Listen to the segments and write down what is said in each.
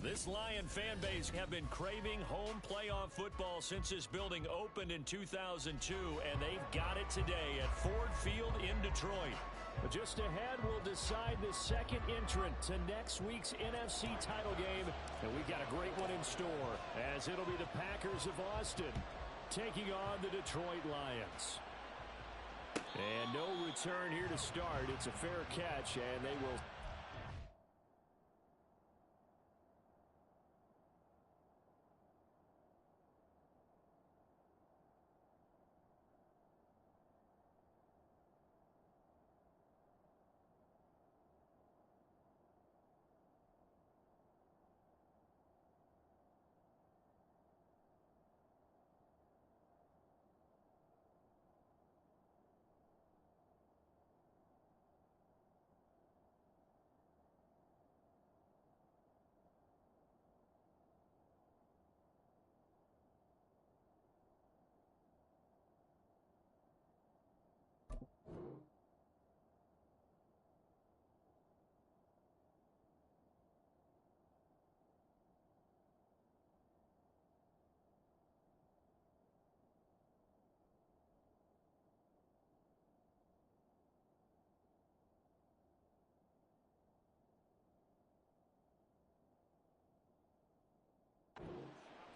This Lion fan base have been craving home playoff football since this building opened in 2002, and they've got it today at Ford Field in Detroit. But just ahead, we'll decide the second entrant to next week's NFC title game, and we've got a great one in store, as it'll be the Packers of Austin taking on the Detroit Lions. And no return here to start. It's a fair catch, and they will...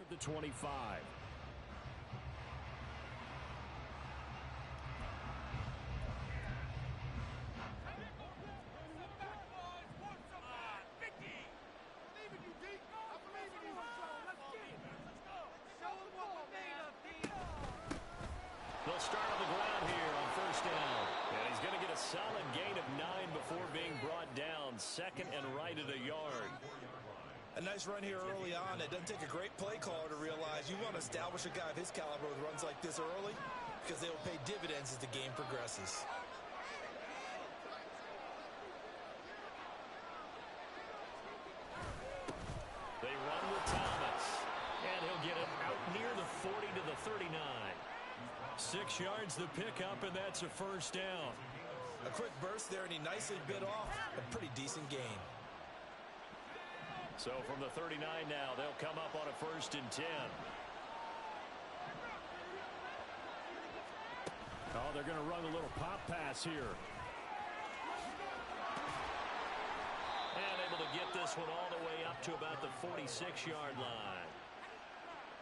At the 25. They'll start on the ground here on first down. And he's going to get a solid gain of 9 before being brought down. Second and right at a yard. A nice run here early on. It doesn't take a great play caller to realize you want to establish a guy of his caliber with runs like this early because they will pay dividends as the game progresses. They run with Thomas, and he'll get it out near the 40 to the 39. 6 yards the pickup, and that's a first down. A quick burst there, and he nicely bit off a pretty decent gain. So from the 39 now, they'll come up on a first and 10. Oh, they're going to run a little pop pass here. And able to get this one all the way up to about the 46-yard line.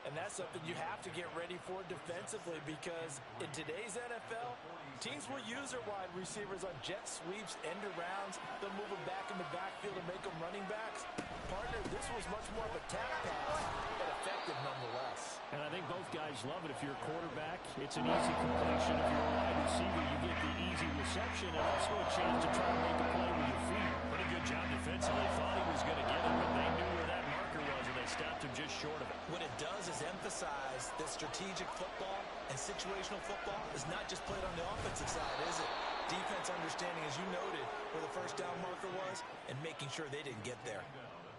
And that's something you have to get ready for defensively because in today's NFL, teams will use their wide receivers on jet sweeps, end arounds. They'll move them back in the backfield and make them running backs. Partner, this was much more of a tap pass, but effective nonetheless. And I think both guys love it. If you're a quarterback, it's an easy completion. If you're a wide receiver, you get the easy reception and also a chance to try to make a play with your feet. Pretty good job defensively. Thought he was going to get it, but they knew where that marker was, and they stopped him just short of it. What it does is emphasize that strategic football and situational football is not just played on the offensive side, is it? Defense understanding, as you noted, where the first down marker was and making sure they didn't get there.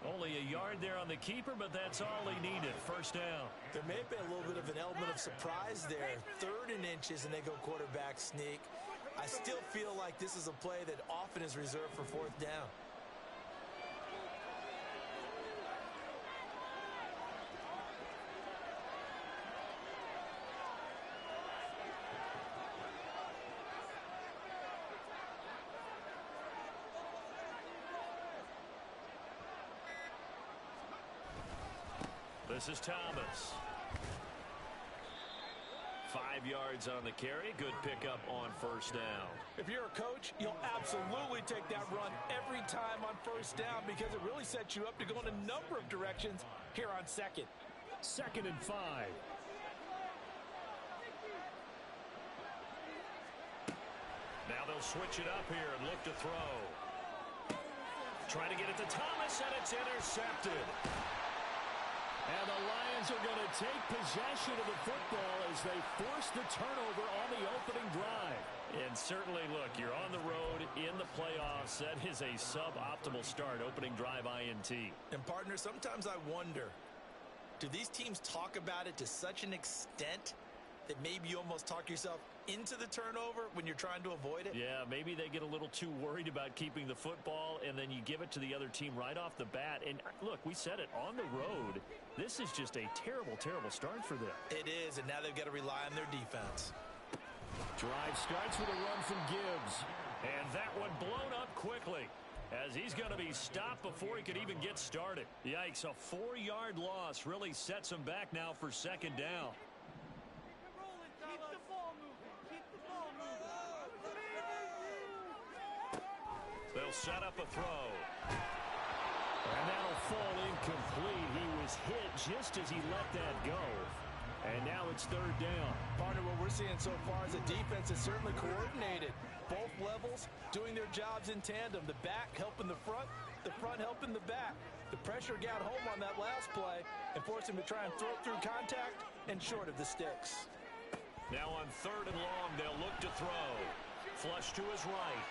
Only a yard there on the keeper, but that's all he needed. First down. There may have been a little bit of an element of surprise there. 3rd and inches, and they go quarterback sneak. I still feel like this is a play that often is reserved for 4th down. This is Thomas. 5 yards on the carry. Good pickup on first down. If you're a coach, you'll absolutely take that run every time on first down because it really sets you up to go in a number of directions here on second. 2nd and 5. Now they'll switch it up here and look to throw. Trying to get it to Thomas, and it's intercepted. And the Lions are going to take possession of the football as they force the turnover on the opening drive. And certainly, look, you're on the road in the playoffs. That is a suboptimal start, opening drive INT. And, partner, sometimes I wonder, do these teams talk about it to such an extent that maybe you almost talk yourself into the turnover when you're trying to avoid it? Yeah, maybe they get a little too worried about keeping the football, and then you give it to the other team right off the bat. And look, we said it, on the road, this is just a terrible, terrible start for them. It is, and now they've got to rely on their defense. Drive starts with a run from Gibbs. And that one blown up quickly, as he's going to be stopped before he could even get started. Yikes, a 4-yard loss really sets him back now for second down. They'll set up a throw. And that'll fall incomplete. He was hit just as he let that go. And now it's third down. Partner, what we're seeing so far is the defense is certainly coordinated. Both levels doing their jobs in tandem. The back helping the front helping the back. The pressure got home on that last play and forced him to try and throw it through contact and short of the sticks. Now on third and long, they'll look to throw. Flush to his right.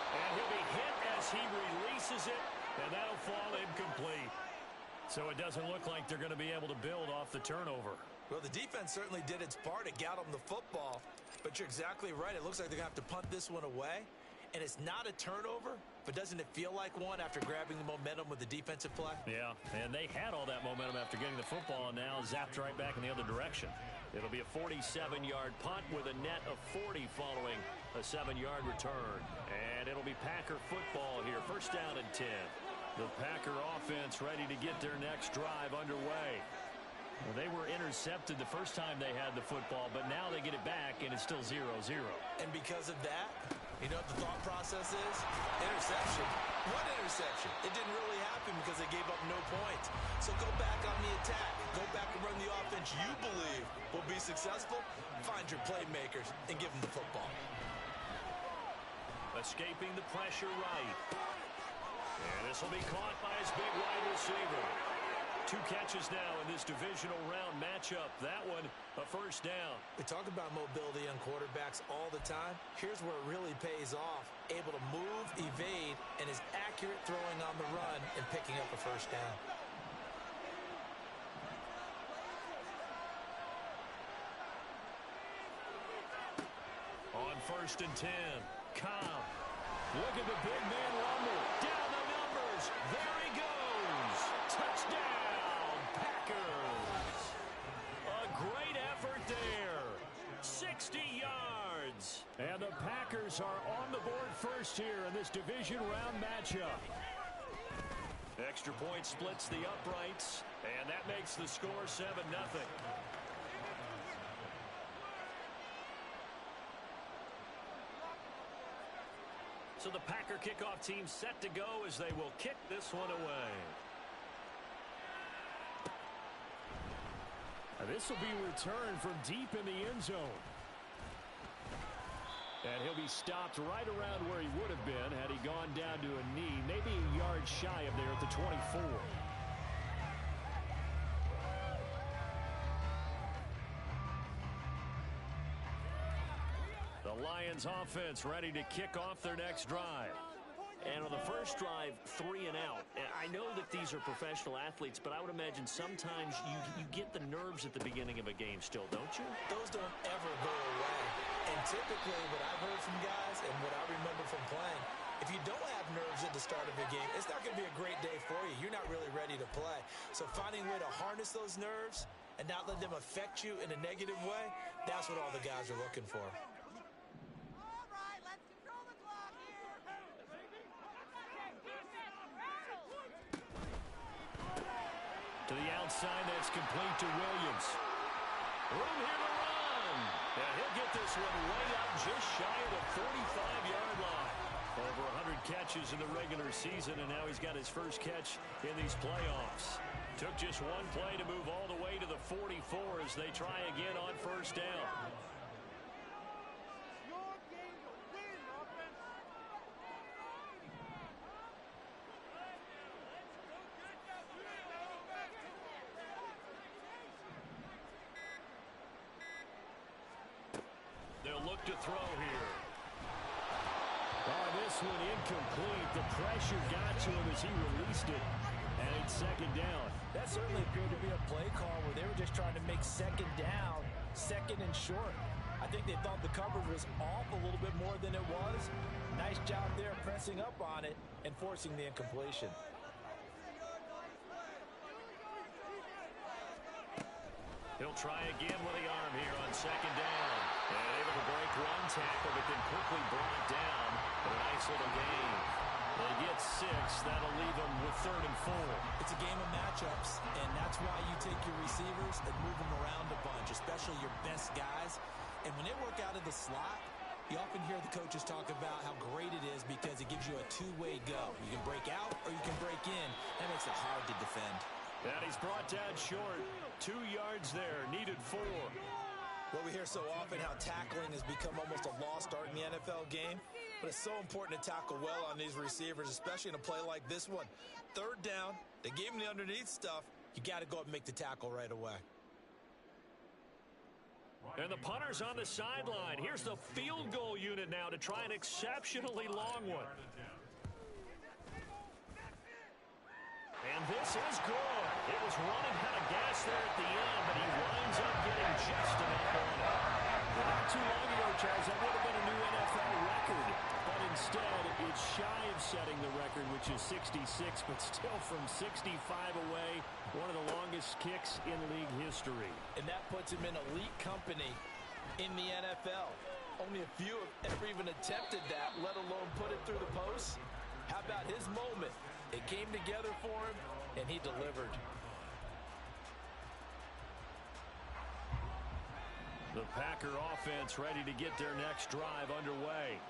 And he'll be hit as he releases it, and that'll fall incomplete. So it doesn't look like they're going to be able to build off the turnover. Well, the defense certainly did its part to get them the football, but you're exactly right. It looks like they're going to have to punt this one away, and it's not a turnover, but doesn't it feel like one after grabbing the momentum with the defensive play? Yeah, and they had all that momentum after getting the football, and now zapped right back in the other direction. It'll be a 47-yard punt with a net of 40 following a 7-yard return. And it'll be Packer football here. First down and 10. The Packer offense ready to get their next drive underway. Well, they were intercepted the first time they had the football, but now they get it back, and it's still 0-0. And because of that, you know what the thought process is? Interception. What interception? It didn't really happen because they gave up no points. So go back on the attack. Go back and run the offense you believe will be successful. Find your playmakers and give them the football. Escaping the pressure right. And this will be caught by his big wide receiver. 2 catches now in this divisional round matchup. That one, a first down. We talk about mobility on quarterbacks all the time. Here's where it really pays off. Able to move, evade, and is accurate throwing on the run and picking up a first down. On first and 10, Cobb. Look at the big man rumble. Down the numbers. There he goes. Touchdown, Packers. A great effort there. 60 yards. And the Packers are on the board first here in this division round matchup. Extra point splits the uprights, and that makes the score 7-0. So the Packer kickoff team set to go as they will kick this one away. This will be returned from deep in the end zone. And he'll be stopped right around where he would have been had he gone down to a knee, maybe a yard shy of there at the 24. The Lions offense ready to kick off their next drive. And on the first drive, 3 and out. And I know that these are professional athletes, but I would imagine sometimes you get the nerves at the beginning of a game still, don't you? Those don't ever go away. And typically what I've heard from guys and what I remember from playing, if you don't have nerves at the start of a game, it's not going to be a great day for you. You're not really ready to play. So finding a way to harness those nerves and not let them affect you in a negative way, that's what all the guys are looking for. To the outside, that's complete to Williams. Room here to run. And he'll get this one way up just shy of the 45-yard line. Over 100 catches in the regular season, and now he's got his first catch in these playoffs. Took just one play to move all the way to the 44 as they try again on first down. They'll look to throw here. Oh, this one incomplete. The pressure got to him as he released it. And it's second down. That certainly appeared to be a play call where they were just trying to make second down, second and short. I think they thought the coverage was off a little bit more than it was. Nice job there pressing up on it and forcing the incompletion. He'll try again with the arm here on second down. And able to break one tackle, but then quickly brought down for a nice little gain. They get 6. That'll leave them with 3rd and 4. It's a game of matchups, and that's why you take your receivers and move them around a bunch, especially your best guys. And when they work out of the slot, you often hear the coaches talk about how great it is because it gives you a two-way go. You can break out or you can break in. That makes it hard to defend. And he's brought down short. 2 yards there, needed 4. Well, we hear so often how tackling has become almost a lost art in the NFL game. But it's so important to tackle well on these receivers, especially in a play like this one. 3rd down, they gave him the underneath stuff. You got to go up and make the tackle right away. And the punter's on the sideline. Here's the field goal unit now to try an exceptionally long one. And this is good. It was running out of gas there at the end, but he winds up getting just enough on it. Not too long ago, Charles, that would have been a new NFL record. But instead, it's shy of setting the record, which is 66, but still from 65 away, one of the longest kicks in league history. And that puts him in elite company in the NFL. Only a few have ever even attempted that, let alone put it through the post. How about his moment? It came together for him, and he delivered. The Packer offense ready to get their next drive underway.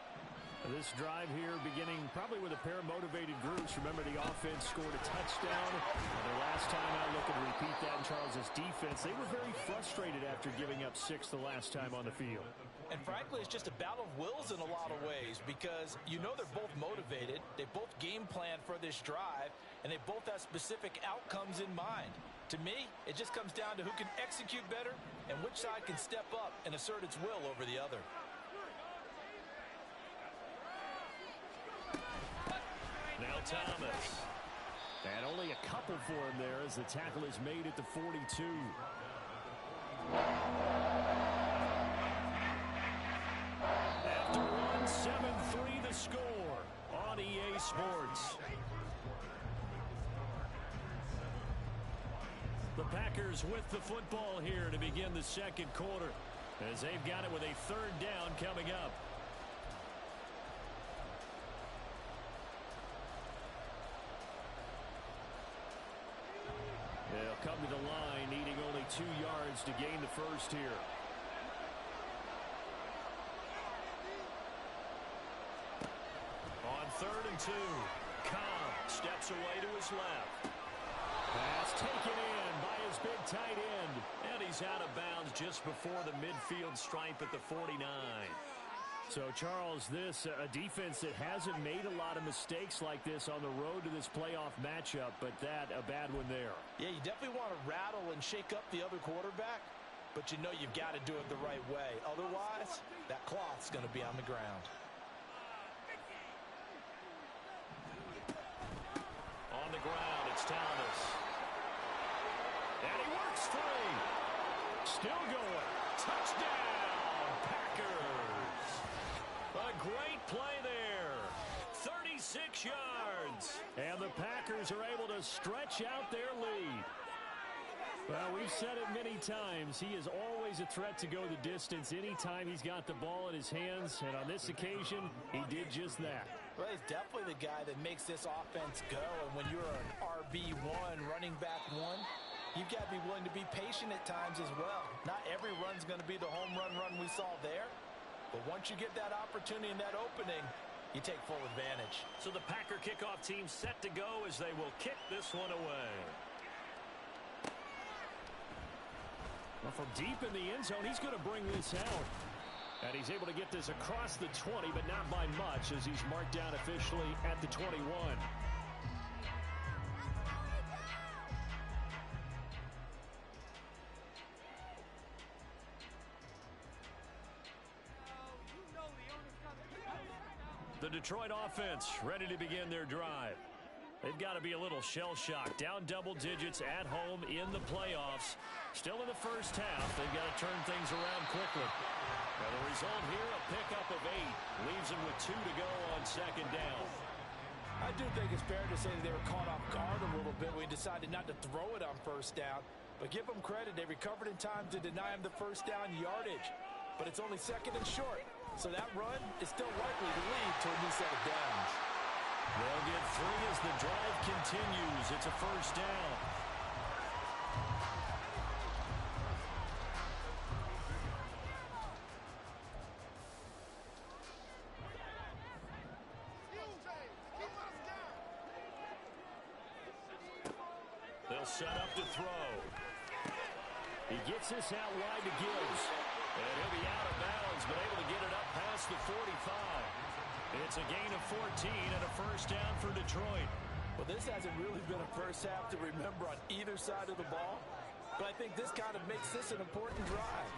This drive here beginning probably with a pair of motivated groups. Remember, the offense scored a touchdown. And the last time I look and repeat that in Charles's defense, they were very frustrated after giving up 6 the last time on the field. And frankly, it's just a battle of wills in a lot of ways because you know they're both motivated. They both game plan for this drive, and they both have specific outcomes in mind. To me, it just comes down to who can execute better and which side can step up and assert its will over the other. Now Thomas. And only a couple for him there as the tackle is made at the 42. After one, 7-3 the score on EA Sports. The Packers with the football here to begin the second quarter as they've got it with a 3rd down coming up. They'll come to the line, needing only 2 yards to gain the first here. On 3rd and 2, Cobb steps away to his left. Pass taken in by his big tight end. And he's out of bounds just before the midfield stripe at the 49. So, Charles, this a defense that hasn't made a lot of mistakes like this on the road to this playoff matchup, but that a bad one there. Yeah, you definitely want to rattle and shake up the other quarterback, but you know you've got to do it the right way. Otherwise, that cloth's going to be on the ground. On the ground, it's Thomas. And he works free. Still going. Touchdown, Packers. A great play there. 36 yards. And the Packers are able to stretch out their lead. Well, we've said it many times. He is always a threat to go the distance anytime he's got the ball in his hands. And on this occasion, he did just that. Well, he's definitely the guy that makes this offense go. And when you're an RB1, running back one, you've got to be willing to be patient at times as well. Not every run's going to be the home run we saw there. But once you get that opportunity and that opening, you take full advantage. So the Packer kickoff team set to go as they will kick this one away. Well, from deep in the end zone, he's going to bring this out. And he's able to get this across the 20, but not by much as he's marked down officially at the 21. The Detroit offense ready to begin their drive. They've got to be a little shell-shocked. Down double digits at home in the playoffs. Still in the first half, they've got to turn things around quickly. Now the result here, a pickup of 8. Leaves them with 2 to go on second down. I do think it's fair to say that they were caught off guard a little bit when we decided not to throw it on first down. But give them credit, they recovered in time to deny them the first down yardage. But it's only second and short. So that run is still likely to lead to a new set of downs. They'll get 3 as the drive continues. It's a first down. They'll set up to throw. He gets this out wide to Gibbs. And he'll be out of bounds, but able to get it up past the 45. It's a gain of 14 and a first down for Detroit. Well, this hasn't really been a first half to remember on either side of the ball. But I think this kind of makes this an important drive.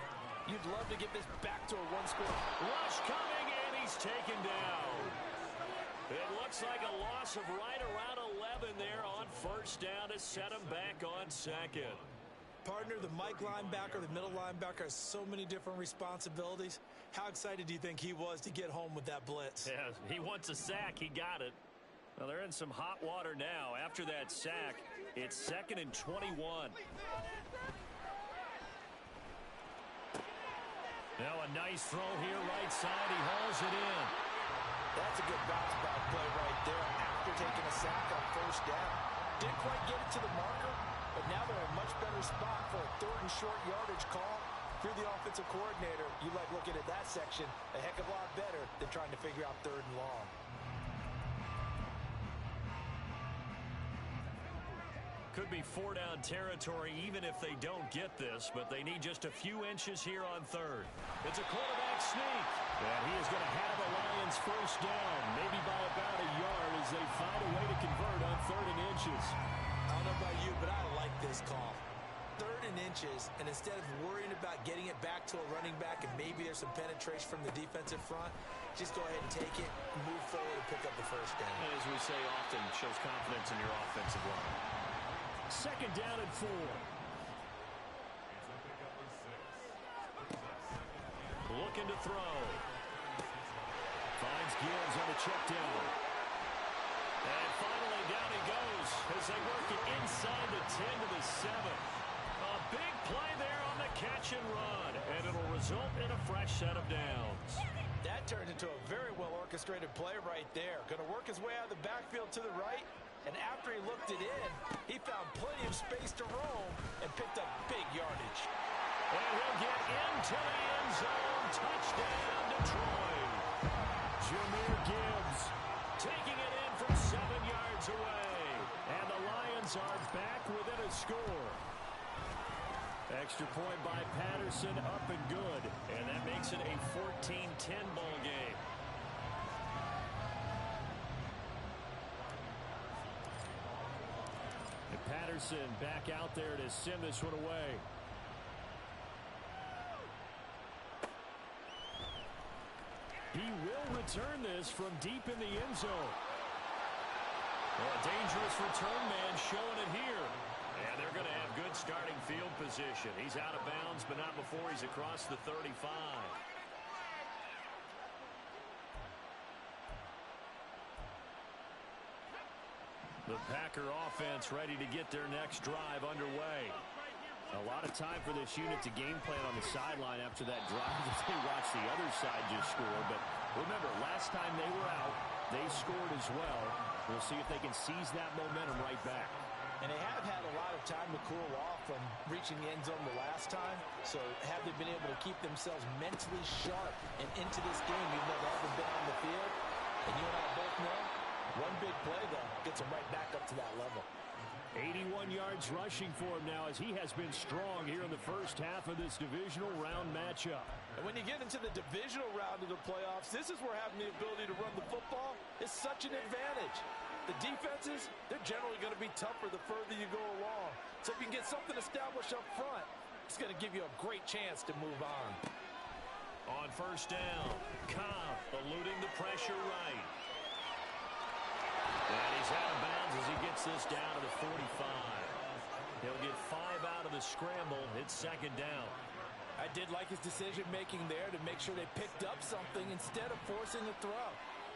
You'd love to get this back to a one-score. Rush coming, and he's taken down. It looks like a loss of right around 11 there on first down to set him back on second. Partner, the Mike linebacker, the middle linebacker has so many different responsibilities. How excited do you think he was to get home with that blitz? Yeah, he wants a sack. He got it. Well, they're in some hot water now. After that sack, it's 2nd and 21. Now a nice throw here right side. He hauls it in. That's a good bounce back play right there after taking a sack on first down. Didn't quite get it to the marker, but now they're in a much better spot for a 3rd and short yardage call. If you're the offensive coordinator, you like looking at that section a heck of a lot better than trying to figure out 3rd and long. Could be 4-down territory even if they don't get this, but they need just a few inches here on 3rd. It's a quarterback sneak, and he is going to have the Lions first down, maybe by about a yard as they find a way to convert on 3rd and inches. I don't know about you, but I like this call. 3rd and inches, and instead of worrying about getting it back to a running back and maybe there's some penetration from the defensive front, just go ahead and take it, move forward, and pick up the first down. And as we say often, shows confidence in your offensive line. 2nd down and 4. Looking to throw. Finds Gibbs on the check down. And finally down he goes as they work it inside the 10 to the 7. A big play there on the catch and run, and it'll result in a fresh set of downs. That turned into a very well-orchestrated play right there. Going to work his way out of the backfield to the right, and after he looked it in, he found plenty of space to roam and picked up big yardage. And he'll get into the end zone. Touchdown, Detroit. Jahmyr Gibbs taking it in from 7 yards away. And the Lions are back within a score. Extra point by Patterson, up and good. And that makes it a 14-10 ball game. And Patterson back out there to send this one away. He will return this from deep in the end zone. Well, a dangerous return man showing it here. And they're going to have good starting field position. He's out of bounds, but not before he's across the 35. The Packer offense ready to get their next drive underway. A lot of time for this unit to game plan on the sideline after that drive as they watch the other side just score. But remember, last time they were out, they scored as well. We'll see if they can seize that momentum right back. And they have had a lot of time to cool off from reaching the end zone the last time. So have they been able to keep themselves mentally sharp and into this game even though they haven't been on the field? And you and I both know, one big play, though, gets them right back up to that level. 81 yards rushing for him now as he has been strong here in the first half of this divisional round matchup. And when you get into the divisional round of the playoffs, this is where having the ability to run the football is such an advantage. The defenses, they're generally going to be tougher the further you go along. So if you can get something established up front, it's going to give you a great chance to move on. On first down, Cobb eluding the pressure right. And he's out of bounds as he gets this down to the 45. He'll get 5 out of the scramble. It's second down. I did like his decision-making there to make sure they picked up something instead of forcing the throw.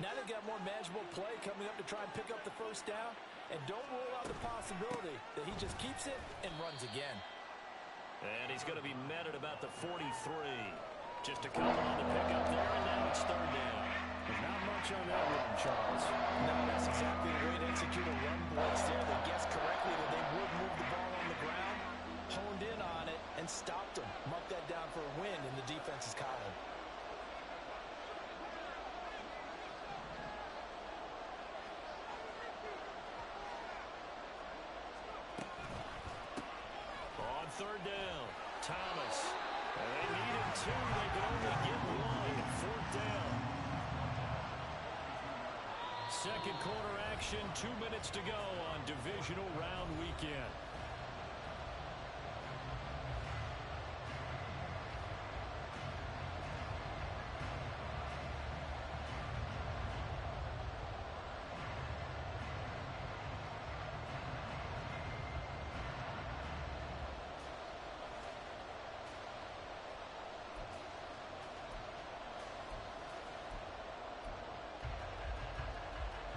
Now they've got more manageable play coming up to try and pick up the first down. And don't rule out the possibility that he just keeps it and runs again. And he's going to be met at about the 43. Just a couple on the pickup there, and now it's third down. There's not much on that one, Charles. No, that's exactly the way to execute a run blitz there. They guessed correctly that they would move the ball on the ground, honed in on it, and stopped them. Mark that down for a win in the defense's column. On third down, Thomas. And they needed 2. They could only get 1. Fourth down. Second quarter action, 2 minutes to go on divisional round weekend.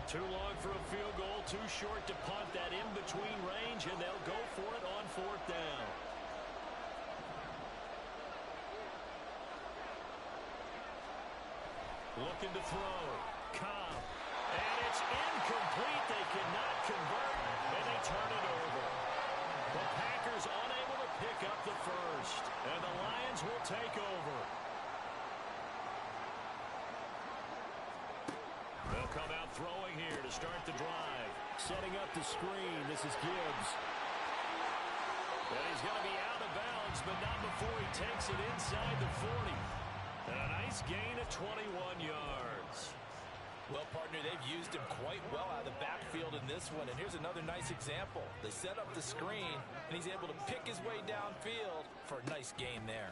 Too long for a field goal, too short to punt. That in-between range, and they'll go for it on fourth down. Looking to throw. Cobb. And it's incomplete. They cannot convert, and they turn it over. The Packers unable to pick up the first, and the Lions will take over. They'll come out throwing here to start the drive. Setting up the screen. This is Gibbs. And he's going to be out of bounds, but not before he takes it inside the 40. And a nice gain of 21 yards. Well, partner, they've used him quite well out of the backfield in this one. And here's another nice example. They set up the screen, and he's able to pick his way downfield for a nice gain there.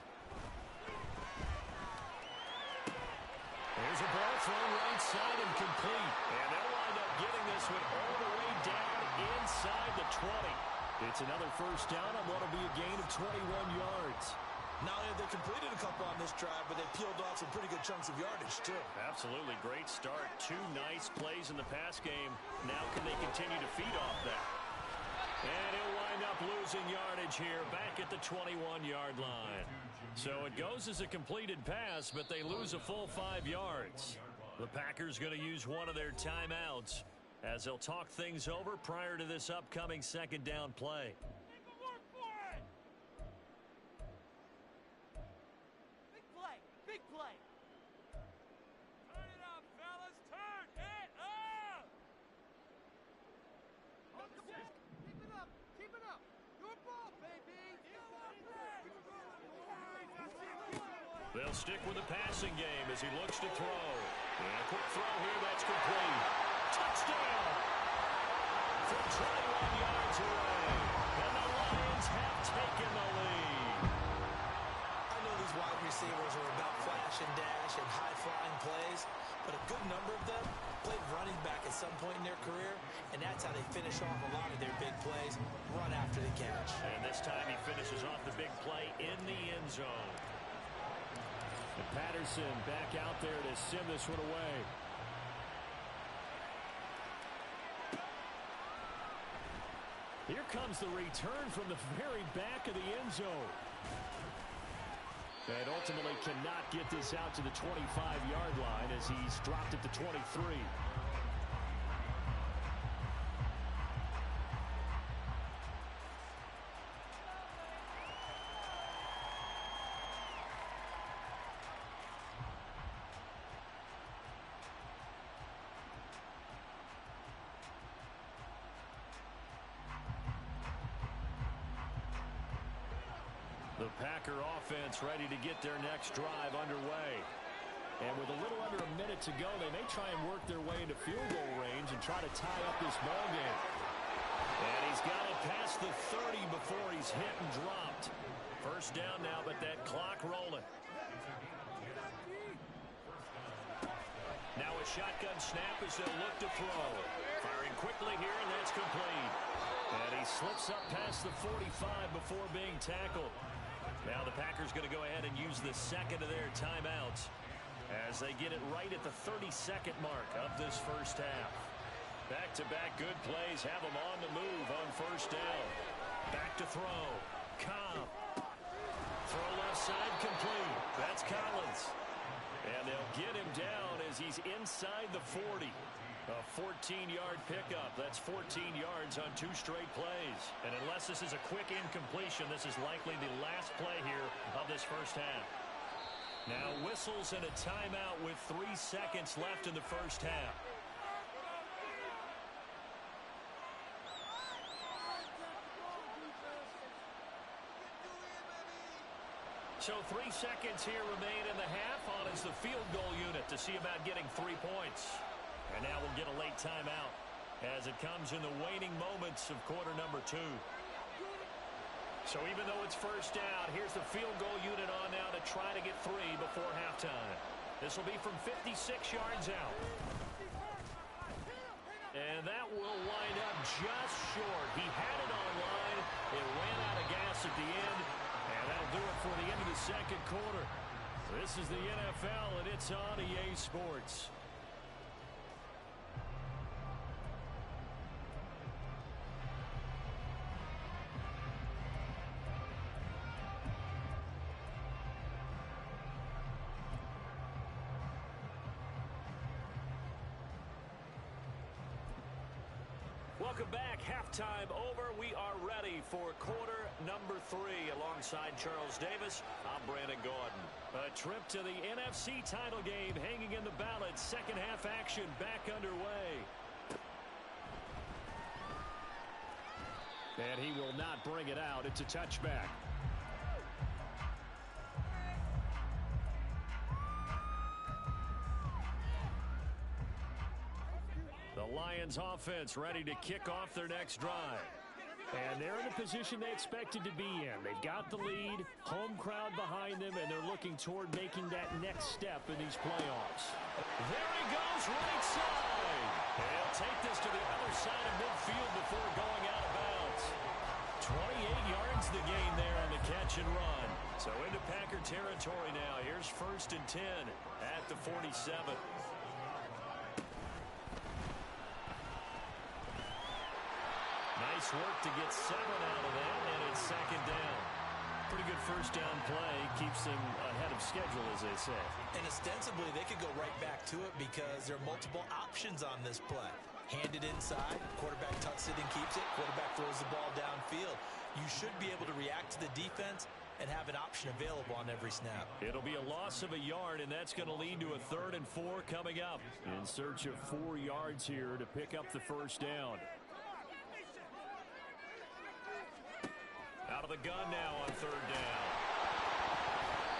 There's a ball thrown right side and complete. And they'll wind up getting this one all the way down inside the 20. It's another first down on what will be a gain of 21 yards. Not only have they completed a couple on this drive, but they peeled off some pretty good chunks of yardage, too. Absolutely. Great start. 2 nice plays in the pass game. Now can they continue to feed off that? And he'll wind up losing yardage here back at the 21-yard line. So it goes as a completed pass, but they lose a full 5 yards. The Packers going to use one of their timeouts as they'll talk things over prior to this upcoming second down play. Big play. Turn it up, fellas. Turn it up. Keep it up. Keep it up. Your ball, baby. They'll stick with the passing game as he looks to throw. And a quick throw here, that's complete. Touchdown! From 21 yards away. And the Lions have taken the lead. I know these wide receivers are about flash and dash and high-flying plays, but a good number of them played running back at some point in their career, and that's how they finish off a lot of their big plays, run after the catch. And this time he finishes off the big play in the end zone. And Patterson back out there to send this one away. Here comes the return from the very back of the end zone. And ultimately cannot get this out to the 25-yard line as he's dropped it to 23. The Packer offense ready to get their next drive underway. And with a little under a minute to go, they may try and work their way into field goal range and try to tie up this ball game. And he's got it past the 30 before he's hit and dropped. First down now, but that clock rolling. Now a shotgun snap as they'll look to throw. Firing quickly here, and that's complete. And he slips up past the 45 before being tackled. Now the Packers going to go ahead and use the second of their timeouts as they get it right at the 32nd mark of this first half. Back-to-back good plays have them on the move on first down. Back to throw. Cobb. Throw left side complete. That's Collins. And they'll get him down as he's inside the 40. A 14-yard pickup. That's 14 yards on 2 straight plays. And unless this is a quick incompletion, this is likely the last play here of this first half. Now whistles and a timeout with 3 seconds left in the first half. So 3 seconds here remain in the half on as the field goal unit to see about getting 3 points. And now we'll get a late timeout as it comes in the waning moments of quarter number 2. So even though it's first down, here's the field goal unit on now to try to get 3 before halftime. This will be from 56 yards out. And that will wind up just short. He had it on line. It ran out of gas at the end. And that'll do it for the end of the second quarter. This is the NFL, and it's on EA Sports. Welcome back. Halftime over. We are ready for quarter number 3. Alongside Charles Davis, I'm Brandon Gaudin. A trip to the NFC title game hanging in the balance. Second half action back underway. And he will not bring it out. It's a touchback. The Lions offense ready to kick off their next drive. And they're in the position they expected to be in. They've got the lead, home crowd behind them, and they're looking toward making that next step in these playoffs. There he goes, right side. He'll take this to the other side of midfield before going out of bounds. 28 yards the gain there on the catch and run. So into Packer territory now. Here's 1st and 10 at the 47. Nice work to get 7 out of that, and it's second down. Pretty good first down play. Keeps them ahead of schedule, as they say. And ostensibly, they could go right back to it because there are multiple options on this play. Hand it inside, quarterback tucks it and keeps it, quarterback throws the ball downfield. You should be able to react to the defense and have an option available on every snap. It'll be a loss of a yard, and that's going to lead to a 3rd and 4 coming up. In search of 4 yards here to pick up the first down. Out of the gun now on 3rd down.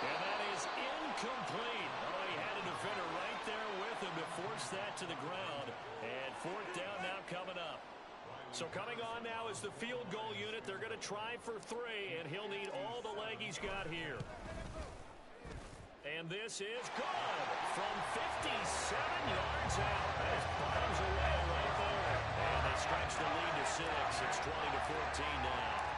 And that is incomplete. Oh, he had a defender right there with him to force that to the ground. And 4th down now coming up. So coming on now is the field goal unit. They're going to try for 3, and he'll need all the leg he's got here. And this is good from 57 yards out. That bombs away right there. And they stretch the lead to 6. It's 20-14 now.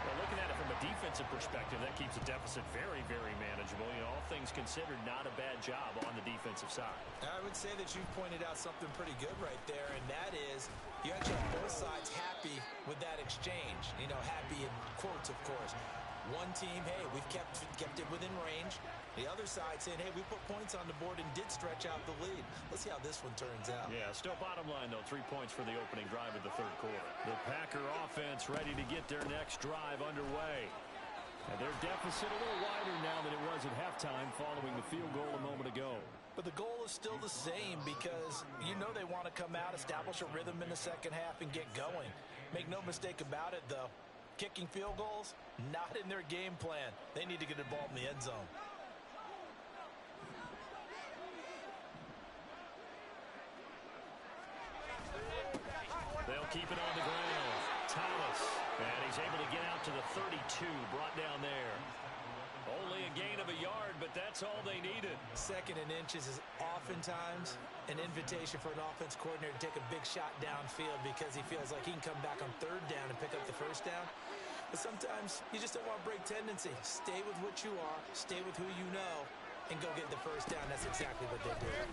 Well, looking at it from a defensive perspective, that keeps the deficit very, very manageable. You know, all things considered, not a bad job on the defensive side. I would say that you've pointed out something pretty good right there, and that is you actually have both sides happy with that exchange. You know, happy in quotes, of course. One team, hey, we've kept it within range. The other side saying, hey, we put points on the board and did stretch out the lead. Let's see how this one turns out. Yeah, still bottom line, though, 3 points for the opening drive of the 3rd quarter. The Packer offense ready to get their next drive underway. And their deficit a little wider now than it was at halftime following the field goal a moment ago. But the goal is still the same because you know they want to come out, establish a rhythm in the second half, and get going. Make no mistake about it, though. Kicking field goals, not in their game plan. They need to get the ball in the end zone. They'll keep it on the ground. Thomas, and he's able to get out to the 32, brought down there. Only a gain of a yard, but that's all they needed. Second and inches is oftentimes an invitation for an offense coordinator to take a big shot downfield because he feels like he can come back on third down and pick up the first down. But sometimes you just don't want to break tendency. Stay with what you are, stay with who you know, and go get the first down. That's exactly what they did.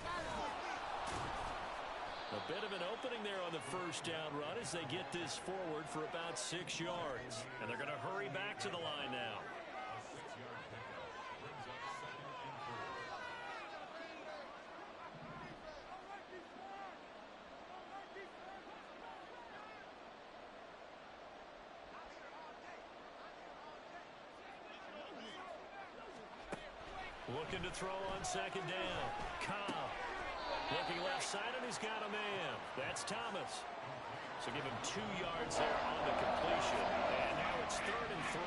A bit of an opening there on the first down run as they get this forward for about 6 yards. And they're going to hurry back to the line now. Looking to throw on second down. Cobb. Looking left side, and he's got a man. That's Thomas. So give him 2 yards there on the completion. And now it's 3rd and 3.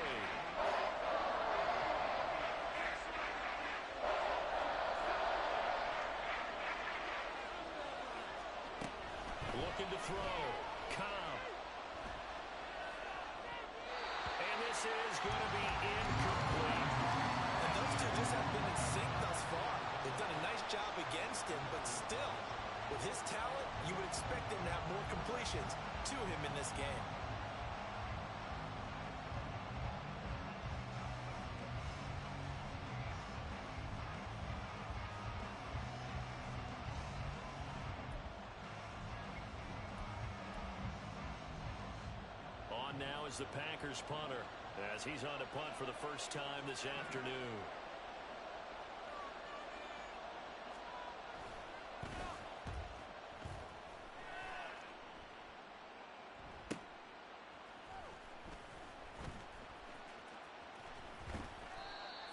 Looking to throw. Cobb. And this is going to be incomplete. And those two just haven't been in sync thus far. They've done a nice job against him, but still, with his talent, you would expect him to have more completions to him in this game. On now is the Packers punter as he's on to punt for the first time this afternoon.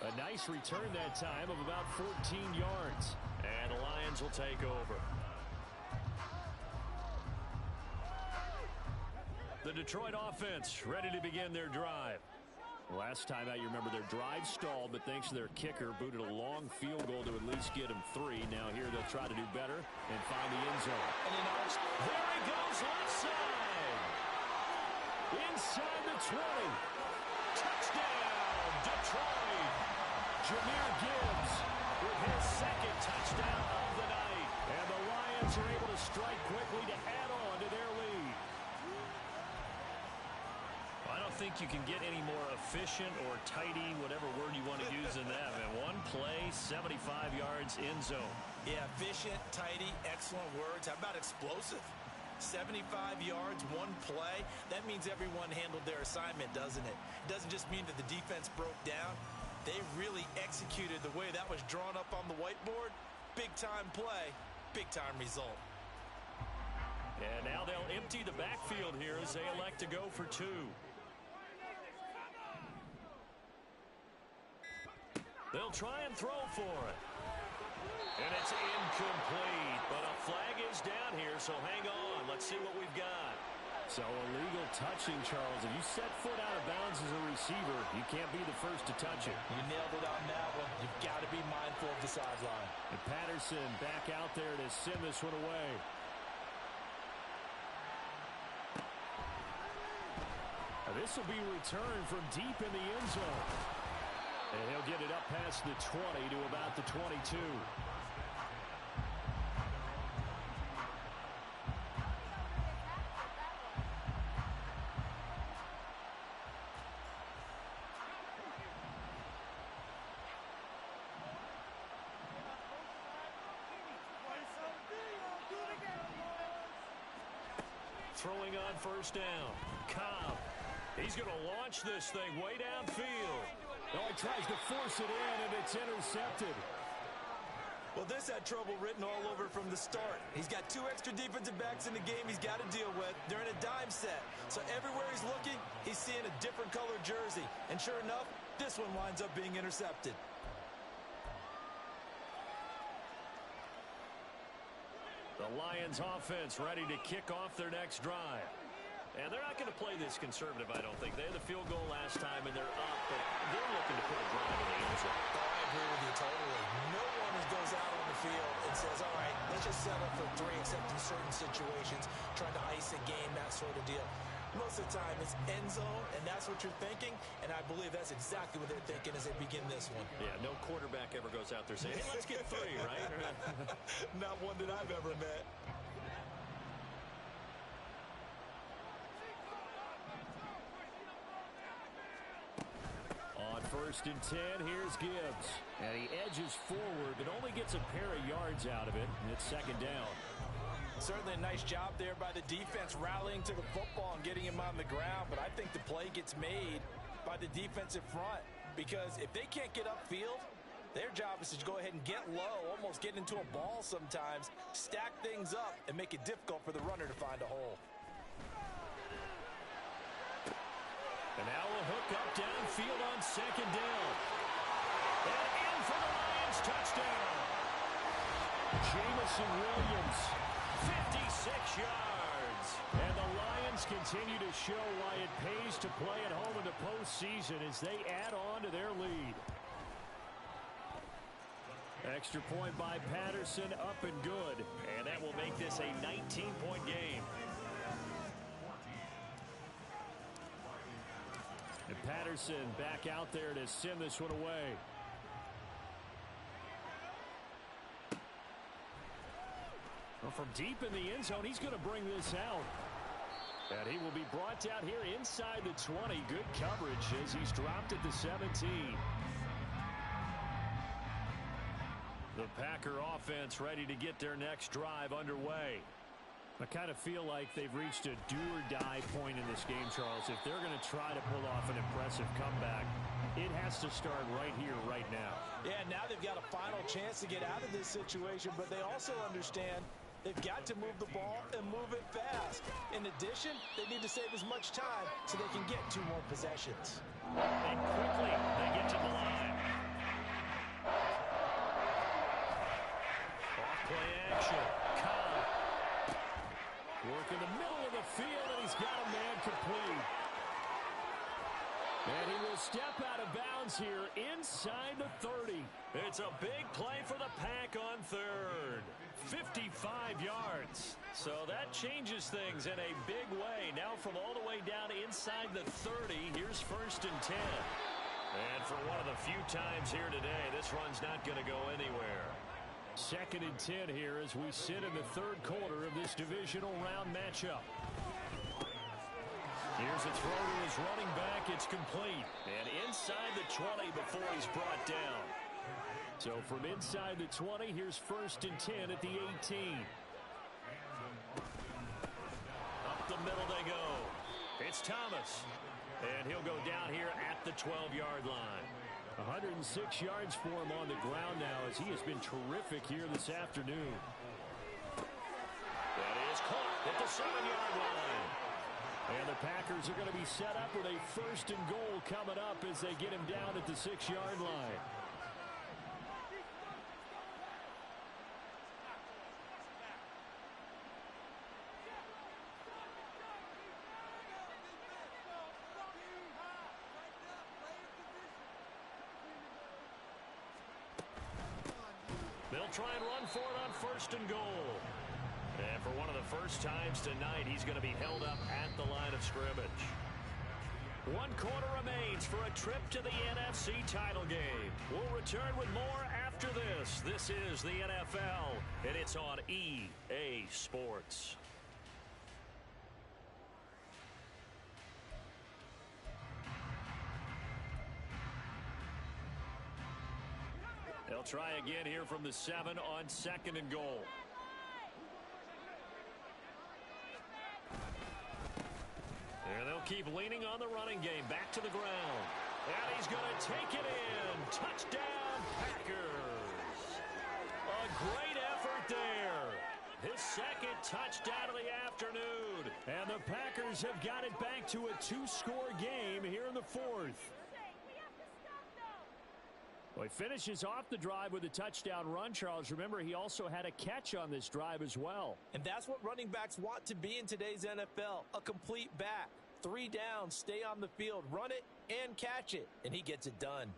A nice return that time of about 14 yards. And the Lions will take over. The Detroit offense ready to begin their drive. Last time out, you remember their drive stalled, but thanks to their kicker, booted a long field goal to at least get them 3. Now here they'll try to do better and find the end zone. There he goes left side. Inside the 20. Touchdown, Detroit. Jahmyr Gibbs with his 2nd touchdown of the night. And the Lions are able to strike quickly to add on to their lead. I don't think you can get any more efficient or tidy, whatever word you want to use in that. And one play, 75 yards, end zone. Yeah, efficient, tidy, excellent words. How about explosive? 75 yards, one play. That means everyone handled their assignment, doesn't it? It doesn't just mean that the defense broke down. They really executed the way that was drawn up on the whiteboard. Big-time play, big-time result. And now they'll empty the backfield here as they elect to go for 2. They'll try and throw for it. And it's incomplete, but a flag is down here, so hang on. Let's see what we've got. So illegal touching, Charles. If you set foot out of bounds as a receiver, you can't be the first to touch it. You nailed it on that one. You've got to be mindful of the sideline. And Patterson back out there to send this one away. Now this will be returned from deep in the end zone. And he'll get it up past the 20 to about the 22. Throwing on first down. Cobb. He's going to launch this thing way downfield. Oh, he tries to force it in, and it's intercepted. Well, this had trouble written all over from the start. He's got 2 extra defensive backs in the game he's got to deal with. They're in a dime set. So everywhere he's looking, he's seeing a different colored jersey. And sure enough, this one winds up being intercepted. The Lions offense ready to kick off their next drive. And they're not going to play this conservative, I don't think. They had the field goal last time, and they're up, but they're looking to put a drive in the end zone. I agree with you totally. No one goes out on the field and says, all right, let's just settle for 3, except in certain situations, trying to ice a game, that sort of deal. Most of the time, it's end zone, and that's what you're thinking, and I believe that's exactly what they're thinking as they begin this one. Yeah, no quarterback ever goes out there saying, hey, let's get 3, right? Not one that I've ever met. On 1st and 10, here's Gibbs. And he edges forward, but only gets a pair of yards out of it, and it's 2nd down. Certainly a nice job there by the defense rallying to the football and getting him on the ground, but I think the play gets made by the defensive front because if they can't get upfield, their job is to go ahead and get low, almost get into a ball sometimes, stack things up, and make it difficult for the runner to find a hole. And now a hook up downfield on 2nd down. And in for the Lions touchdown. Jameson Williams, 56 yards. And the Lions continue to show why it pays to play at home in the postseason as they add on to their lead. Extra point by Patterson, up and good. And that will make this a 19-point game. And Patterson back out there to send this one away. Well, from deep in the end zone, he's going to bring this out. And he will be brought down here inside the 20. Good coverage as he's dropped at the 17. The Packer offense ready to get their next drive underway. I kind of feel like they've reached a do-or-die point in this game, Charles. If they're going to try to pull off an impressive comeback, it has to start right here, right now. Yeah, now they've got a final chance to get out of this situation, but they also understand they've got to move the ball and move it fast. In addition, they need to save as much time so they can get 2 more possessions. And quickly, they get to the line. Off-play action. Work in the middle of the field, and he's got a man complete. And he will step out of bounds here inside the 30. It's a big play for the Pack on 3rd. 55 yards. So that changes things in a big way. Now from all the way down inside the 30, here's 1st and 10. And for one of the few times here today, this run's not going to go anywhere. 2nd and 10 here as we sit in the 3rd quarter of this divisional round matchup. Here's a throw to his running back. It's complete. And inside the 20 before he's brought down. So from inside the 20, here's 1st and 10 at the 18. Up the middle they go. It's Thomas. And he'll go down here at the 12-yard line. 106 yards for him on the ground now as he has been terrific here this afternoon. That is caught at the 7-yard line. And the Packers are going to be set up with a 1st and goal coming up as they get him down at the 6-yard line. They'll try and run for it on 1st and goal. And for one of the first times tonight, he's going to be held up at the line of scrimmage. 1 quarter remains for a trip to the NFC title game. We'll return with more after this. This is the NFL, and it's on EA Sports. They'll try again here from the 7 on 2nd and goal. And they'll keep leaning on the running game. Back to the ground. And he's going to take it in. Touchdown, Packers. A great effort there. His 2nd touchdown of the afternoon. And the Packers have got it back to a 2-score game here in the 4th. Well, he finishes off the drive with a touchdown run, Charles. Remember, he also had a catch on this drive as well. And that's what running backs want to be in today's NFL, a complete back. 3 down, stay on the field, run it, and catch it. And he gets it done.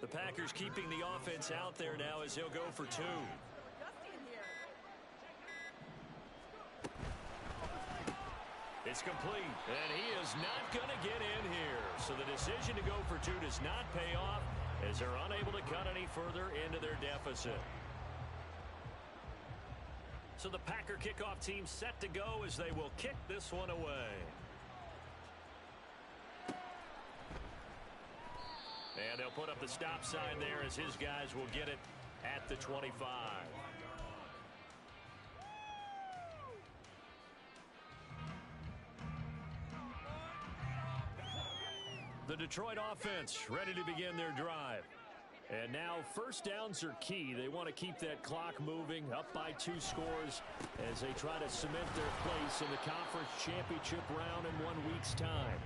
The Packers keeping the offense out there now as he'll go for 2. It's complete, and he is not going to get in here. So the decision to go for 2 does not pay off as they're unable to cut any further into their deficit. So the Packer kickoff team set to go as they will kick this one away. And they'll put up the stop sign there as his guys will get it at the 25. The Detroit offense ready to begin their drive. And now first downs are key. They want to keep that clock moving, up by 2 scores as they try to cement their place in the conference championship round in 1 week's time.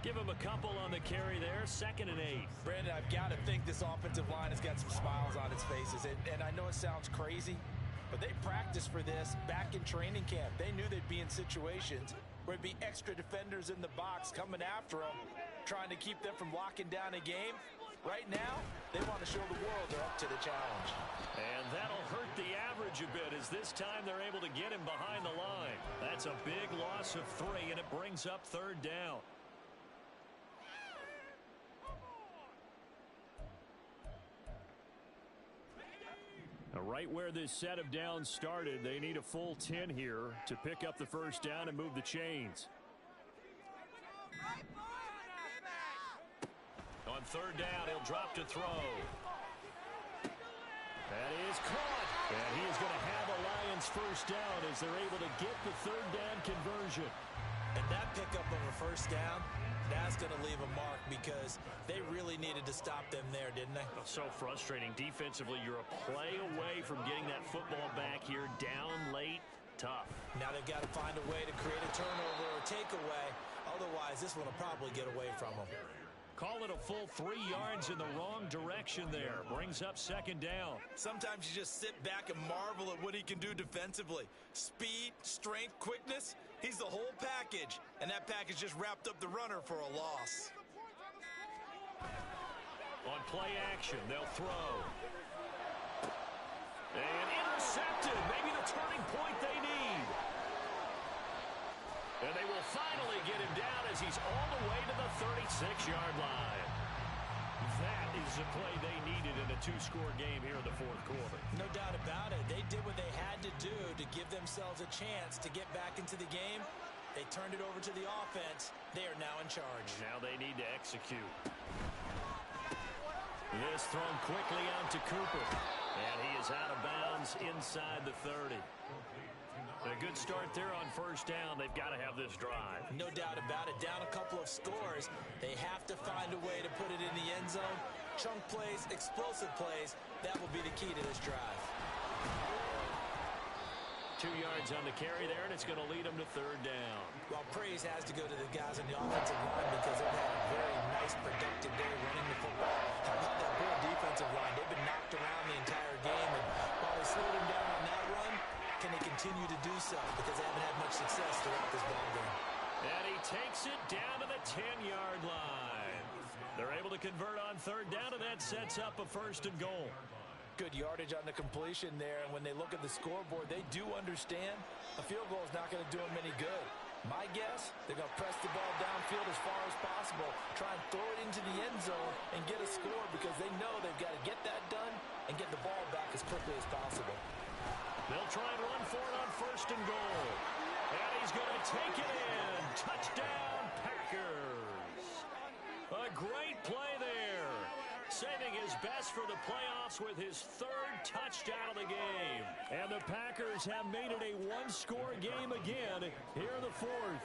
Give them a couple on the carry there, 2nd and 8. Brandon, I've got to think this offensive line has got some smiles on its faces. And I know it sounds crazy, but they practiced for this back in training camp. They knew they'd be in situations where it'd be extra defenders in the box coming after them, trying to keep them from locking down a game. Right now, they want to show the world they're up to the challenge. And that'll hurt the average a bit as this time they're able to get him behind the line. That's a big loss of 3, and it brings up 3rd down. Now, right where this set of downs started, they need a full 10 here to pick up the first down and move the chains. On 3rd down, he'll drop to throw. That is caught. And he is going to have a Lions first down as they're able to get the 3rd down conversion. And that pickup of a first down, that's going to leave a mark because they really needed to stop them there, didn't they? So frustrating. Defensively, you're a play away from getting that football back here. Down late, tough. Now they've got to find a way to create a turnover or takeaway. Otherwise, this one will probably get away from them. Call it a full 3 yards in the wrong direction there. Brings up 2nd down. Sometimes you just sit back and marvel at what he can do defensively. Speed, strength, quickness. He's the whole package. And that package just wrapped up the runner for a loss. On play action, they'll throw. And intercepted. Maybe the turning point they need. And they will finally get him down as he's all the way to the 36-yard line. That is the play they needed in a 2-score game here in the 4th quarter. No doubt about it. They did what they had to do to give themselves a chance to get back into the game. They turned it over to the offense. They are now in charge. Now they need to execute. This thrown quickly out to Cooper. And he is out of bounds inside the 30. A good start there on first down. They've got to have this drive. No doubt about it. Down a couple of scores. They have to find a way to put it in the end zone. Chunk plays, explosive plays. That will be the key to this drive. 2 yards on the carry there, and it's going to lead them to 3rd down. Well, praise has to go to the guys on the offensive line because they've had a very nice, productive day running the football. How about that whole defensive line? They've been knocked around the entire game, and while they slowed them down on that run, can they continue to do so? Because they haven't had much success throughout this ball game. And he takes it down to the 10-yard line. They're able to convert on 3rd down, and that sets up a 1st and goal. Good yardage on the completion there, and when they look at the scoreboard, they do understand a field goal is not going to do them any good. My guess, they're going to press the ball downfield as far as possible, try and throw it into the end zone and get a score because they know they've got to get that done and get the ball back as quickly as possible. They'll try and run for it on 1st and goal. And he's going to take it in. Touchdown, Packers. A great play there. Saving his best for the playoffs with his 3rd touchdown of the game. And the Packers have made it a 1-score game again here in the 4th.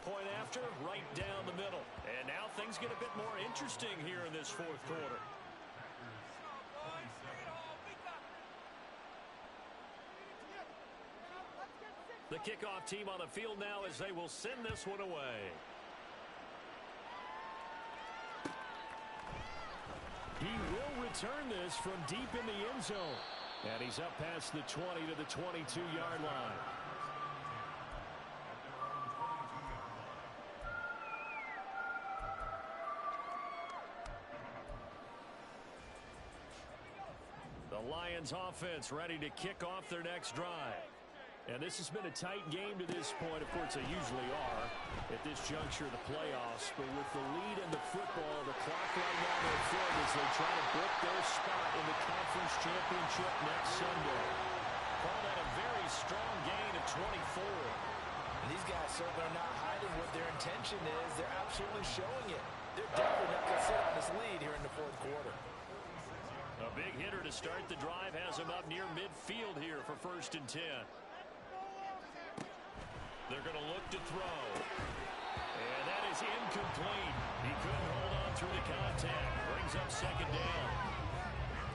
Point after, right down the middle. And now things get a bit more interesting here in this 4th quarter. The kickoff team on the field now as they will send this one away. He will return this from deep in the end zone. And he's up past the 20 to the 22-yard line. The Lions offense ready to kick off their next drive. And this has been a tight game to this point. Of course, they usually are at this juncture of the playoffs. But with the lead in the football, the clock right now in front as they try to book their spot in the conference championship next Sunday. Call that a very strong gain of 24. And these guys certainly are not hiding what their intention is. They're absolutely showing it. They're definitely not going to sit on this lead here in the fourth quarter. A big hitter to start the drive has him up near midfield here for 1st and 10. They're going to look to throw. And that is incomplete. He couldn't hold on through the contact. Brings up 2nd down.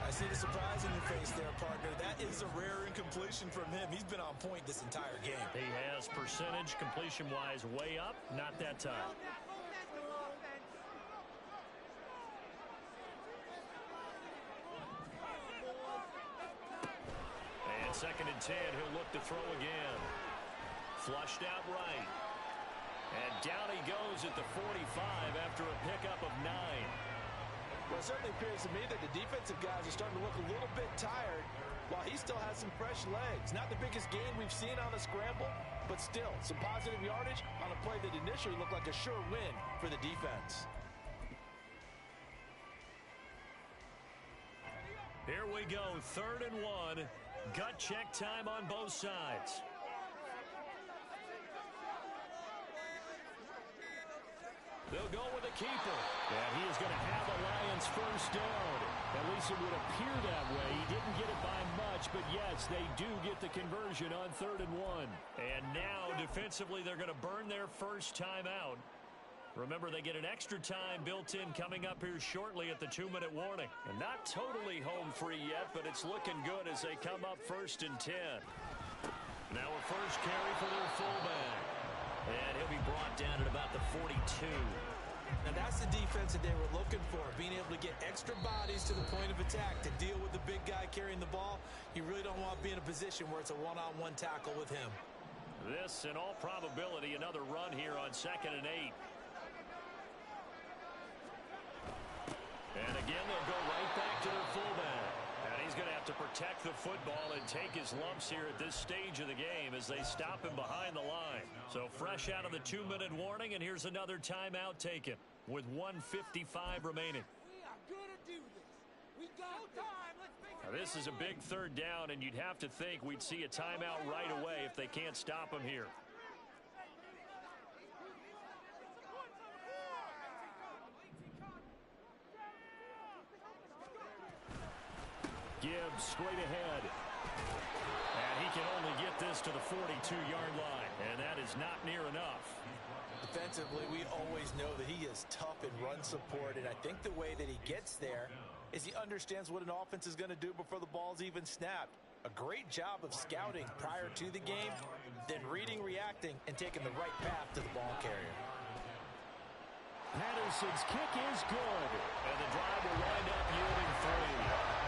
I see the surprise in your face there, partner. That is a rare incompletion from him. He's been on point this entire game. He has percentage completion-wise way up. Not that time. And 2nd and 10. He'll look to throw again. Flushed out right. And down he goes at the 45 after a pickup of 9. Well, it certainly appears to me that the defensive guys are starting to look a little bit tired while he still has some fresh legs. Not the biggest gain we've seen on the scramble, but still some positive yardage on a play that initially looked like a sure win for the defense. Here we go, 3rd and 1. Gut check time on both sides. They'll go with a keeper. And he is going to have the Lions 1st down. At least it would appear that way. He didn't get it by much, but yes, they do get the conversion on 3rd and 1. And now, defensively, they're going to burn their first time out. Remember, they get an extra time built in coming up here shortly at the 2-minute warning. And not totally home free yet, but it's looking good as they come up 1st and 10. Now a first carry for their fullback. And he'll be brought down at about the 42. And that's the defense that they were looking for, being able to get extra bodies to the point of attack to deal with the big guy carrying the ball. You really don't want to be in a position where it's a one-on-one tackle with him. This, in all probability, another run here on 2nd and 8. And again, they'll go right back to their fullback. And he's going to have to protect the football and take his lumps here at this stage of the game as they stop him behind the line. So fresh out of the 2-minute warning, and here's another timeout taken with 1:55 remaining. We are going to do this. We got time. Let's make Now, this is a big 3rd down, and you'd have to think we'd see a timeout right away if they can't stop him here. Gibbs straight ahead. And he can only get this to the 42-yard line. And that is not near enough. Defensively, we always know that he is tough in run support. And I think the way that he gets there is he understands what an offense is going to do before the ball's even snapped. A great job of scouting prior to the game, then reading, reacting, and taking the right path to the ball carrier. Patterson's kick is good. And the drive will wind up yielding 3.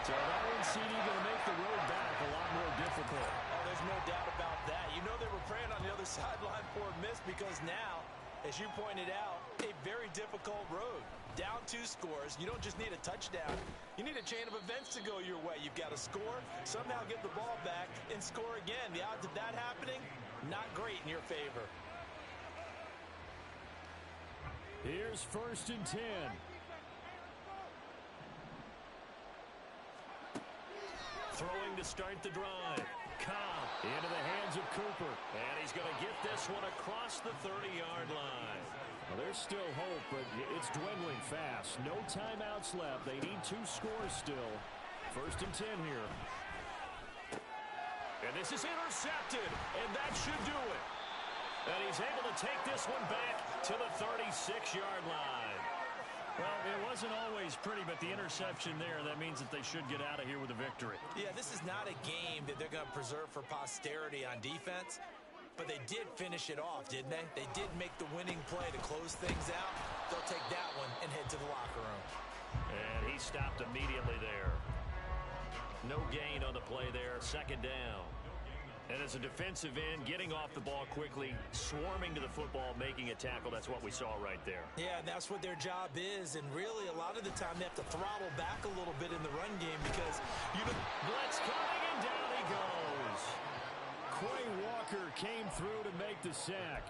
So that one, CD, going to make the road back a lot more difficult. Oh, there's no doubt about that. You know they were praying on the other sideline for a miss because now, as you pointed out, a very difficult road. Down 2 scores. You don't just need a touchdown. You need a chain of events to go your way. You've got to score, somehow get the ball back, and score again. The odds of that happening, not great in your favor. Here's 1st and 10. Throwing to start the drive. Cobb into the hands of Cooper. And he's going to get this one across the 30-yard line. Well, there's still hope, but it's dwindling fast. No timeouts left. They need 2 scores still. 1st and 10 here. And this is intercepted. And that should do it. And he's able to take this one back to the 36-yard line. Well, it wasn't always pretty, but the interception there, that means that they should get out of here with a victory. Yeah, this is not a game that they're going to preserve for posterity on defense, but they did finish it off, didn't they? They did make the winning play to close things out. They'll take that one and head to the locker room. And he stopped immediately there. No gain on the play there, 2nd down. And as a defensive end, getting off the ball quickly, swarming to the football, making a tackle, that's what we saw right there. Yeah, and that's what their job is. And really, a lot of the time, they have to throttle back a little bit in the run game because, blitz coming, and down he goes. Quay Walker came through to make the sack.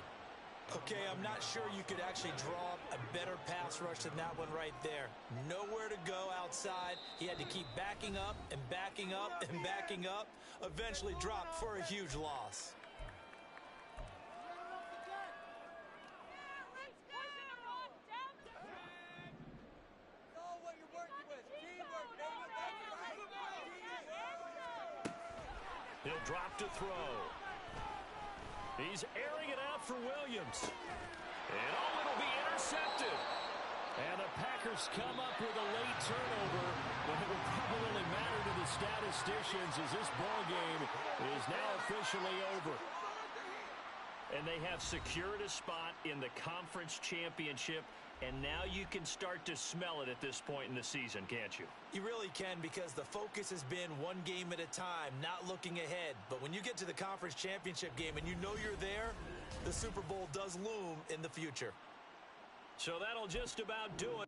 Okay, I'm not sure you could actually draw up a better pass rush than that one right there. Nowhere to go outside. He had to keep backing up and backing up and backing up. Eventually dropped for a huge loss. He'll drop to throw. He's airing it out for Williams. And it'll be intercepted. And the Packers come up with a late turnover, but it will probably matter to the statisticians as this ball game is now officially over. And they have secured a spot in the conference championship, and now you can start to smell it at this point in the season, can't you? You really can, because the focus has been one game at a time, not looking ahead. But when you get to the conference championship game and you know you're there, the Super Bowl does loom in the future. So that'll just about do it.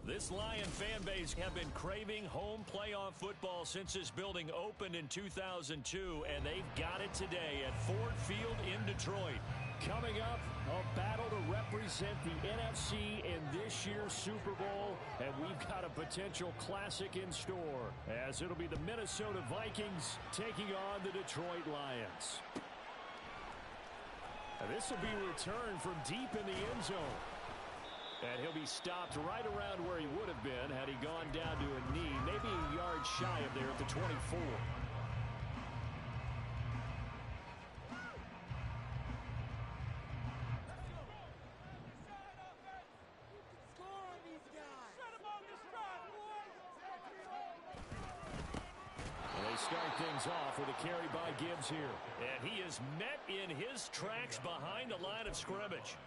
This Lion fan base have been craving home playoff football since this building opened in 2002, and they've got it today at Ford Field in Detroit. Coming up, a battle to represent the NFC in this year's Super Bowl, and we've got a potential classic in store, as it'll be the Minnesota Vikings taking on the Detroit Lions. And this will be returned from deep in the end zone. And he'll be stopped right around where he would have been had he gone down to a knee, maybe a yard shy of there at the 24. Start things off with a carry by Gibbs here. And he is met in his tracks behind the line of scrimmage.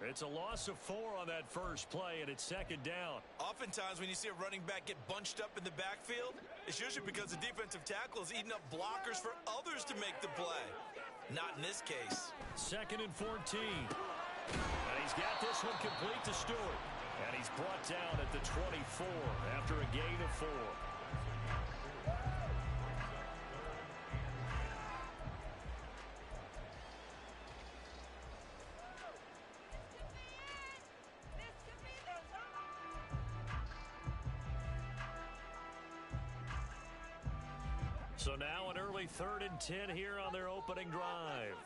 It's a loss of 4 on that first play, and it's second down. Oftentimes when you see a running back get bunched up in the backfield, it's usually because the defensive tackle is eating up blockers for others to make the play. Not in this case. Second and 14. And he's got this one complete to Stewart. And he's brought down at the 24 after a gain of 4. So now an early 3rd and 10 here on their opening drive.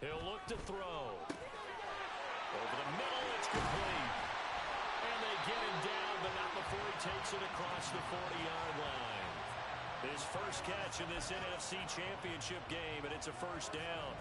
He'll look to throw. Over the middle, it's complete. And they get him down, but not before he takes it across the 40-yard line. His first catch in this NFC Championship game, and it's a first down.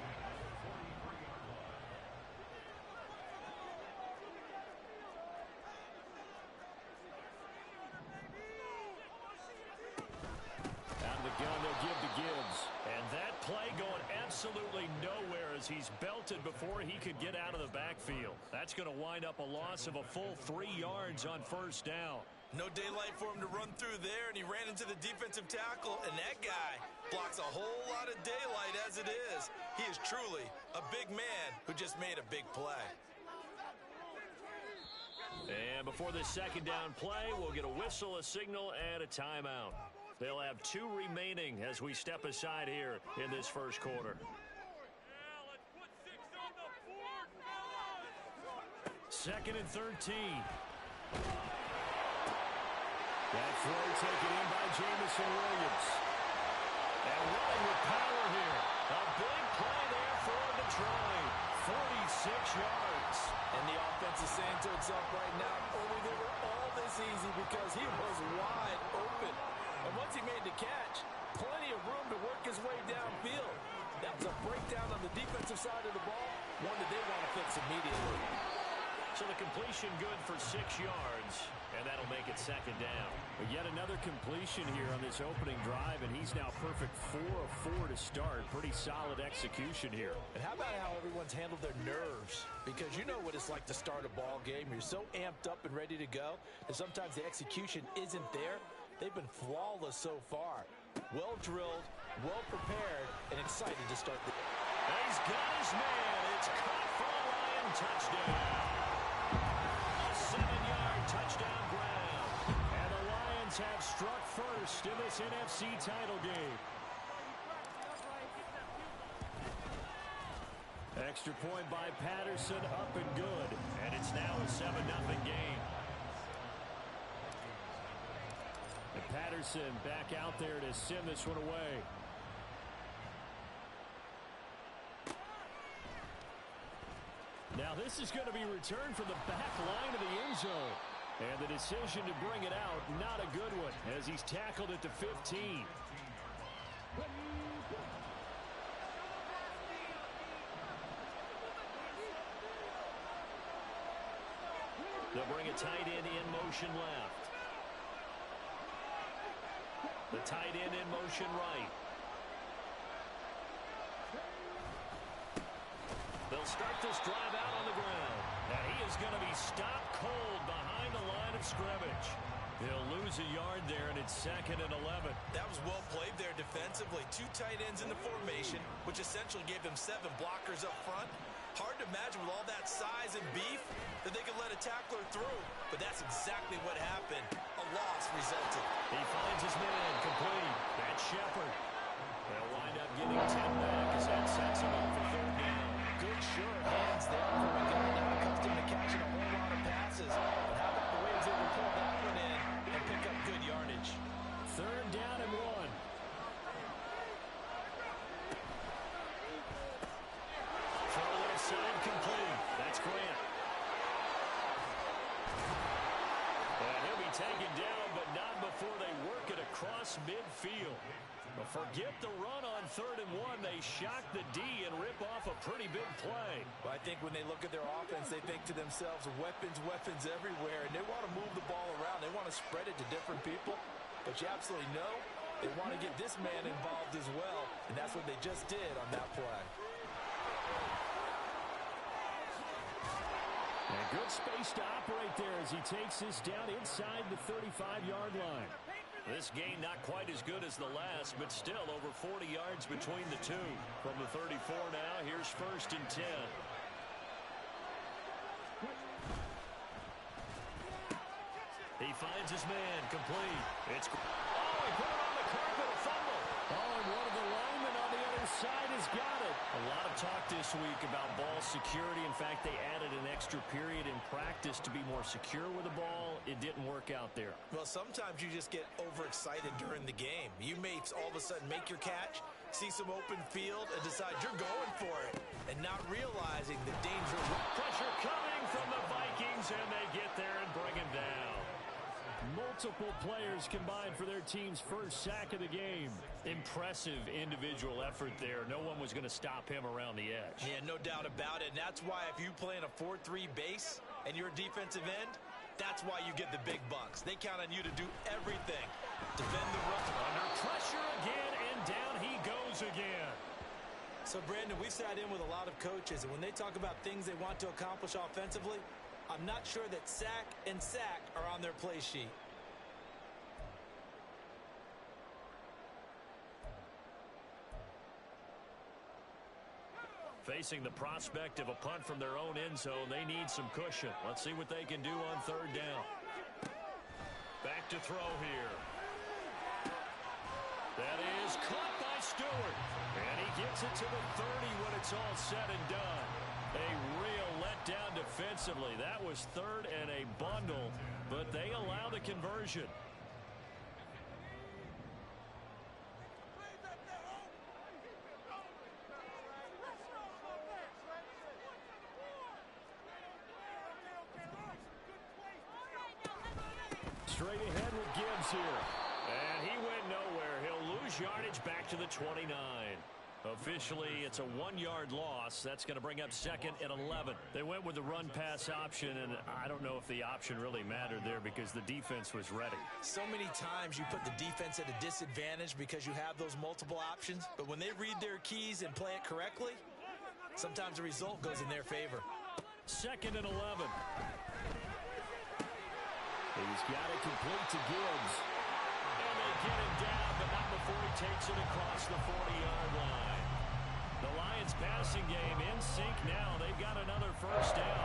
Absolutely nowhere as he's belted before he could get out of the backfield. That's going to wind up a loss of a full 3 yards on first down. No daylight for him to run through there, and he ran into the defensive tackle, and that guy blocks a whole lot of daylight as it is. He is truly a big man who just made a big play. And before this second down play, we'll get a whistle, a signal, and a timeout. They'll have 2 remaining as we step aside here in this first quarter. Second and 13. That throw taken in by Jameson Williams. And running with power here. A big play there for Detroit. 46 yards. And the offense is saying to itself right now, only they were all this easy because he was wide open. And once he made the catch, plenty of room to work his way downfield. That was a breakdown on the defensive side of the ball, one that they want to fix immediately. So the completion good for 6 yards, and that'll make it second down. But yet another completion here on this opening drive, and he's now perfect 4 of 4 to start. Pretty solid execution here. And how about how everyone's handled their nerves? Because you know what it's like to start a ball game. You're so amped up and ready to go, and sometimes the execution isn't there. They've been flawless so far. Well drilled, well prepared, and excited to start the game. He's got his man. It's caught for a Lion touchdown. A 7-yard touchdown grab. And the Lions have struck first in this NFC title game. Extra point by Patterson, up and good. And it's now a 7-0 game. And Patterson back out there to send this one away. Now this is going to be returned from the back line of the end zone. And the decision to bring it out, not a good one, as he's tackled at the 15. They'll bring a tight end in motion left. The tight end in motion right. They'll start this drive out on the ground. Now he is going to be stopped cold behind the line of scrimmage. He'll lose a yard there, and it's second and 11. That was well played there defensively. 2 tight ends in the formation, which essentially gave them 7 blockers up front. Hard to imagine with all that size and beef that they could let a tackler through. But that's exactly what happened. A loss resulted. He finds his man complete. That's Shepard. They'll wind up getting 10 back as that sets him up for third down. Good sure hands there from a guy not accustomed to catching a whole lot of passes. But how about the way he was able to pull that one in and pick up good yardage? Third down and 1. Side complete. That's Grant. And he'll be taken down, but not before they work it across midfield. But forget the run on third and 1. They shock the D and rip off a pretty big play. Well, I think when they look at their offense, they think to themselves, weapons everywhere, and they want to move the ball around. They want to spread it to different people. But you absolutely know they want to get this man involved as well, and that's what they just did on that play. And good space to operate there as he takes this down inside the 35-yard line. This game not quite as good as the last, but still over 40 yards between the two. From the 34 now, here's first and 10. He finds his man complete. It's he put it on the carpet, a fumble. And one of the linemen on the other side has got it. A lot of talk this week about ball security. In fact, they added an extra period in practice to be more secure with the ball. It didn't work out there. Well, sometimes you just get overexcited during the game. You may all of a sudden make your catch, see some open field, and decide you're going for it, and not realizing the danger. Pressure coming from the Vikings, and they get there and bring him down. Multiple players combined for their team's first sack of the game. Impressive individual effort there. No one was going to stop him around the edge. Yeah, no doubt about it. And that's why if you play in a 4-3 base and you're a defensive end, that's why you get the big bucks. They count on you to do everything. Defend the run. Under pressure again, and down he goes again. So, Brandon, we sat in with a lot of coaches, and when they talk about things they want to accomplish offensively, I'm not sure that sack and sack are on their play sheet. Facing the prospect of a punt from their own end zone, they need some cushion. Let's see what they can do on third down. Back to throw here. That is caught by Stewart. And he gets it to the 30 when it's all said and done. A real letdown defensively. That was third and a bundle, but they allow the conversion. Straight ahead with Gibbs here. And he went nowhere. He'll lose yardage back to the 29. Officially, it's a 1-yard loss. That's going to bring up second and 11. They went with the run-pass option, and I don't know if the option really mattered there because the defense was ready. So many times you put the defense at a disadvantage because you have those multiple options, but when they read their keys and play it correctly, sometimes the result goes in their favor. Second and 11. He's got it complete to Gibbs. And they get him down, but not before he takes it across the 40-yard line. The Lions passing game in sync now. They've got another first down.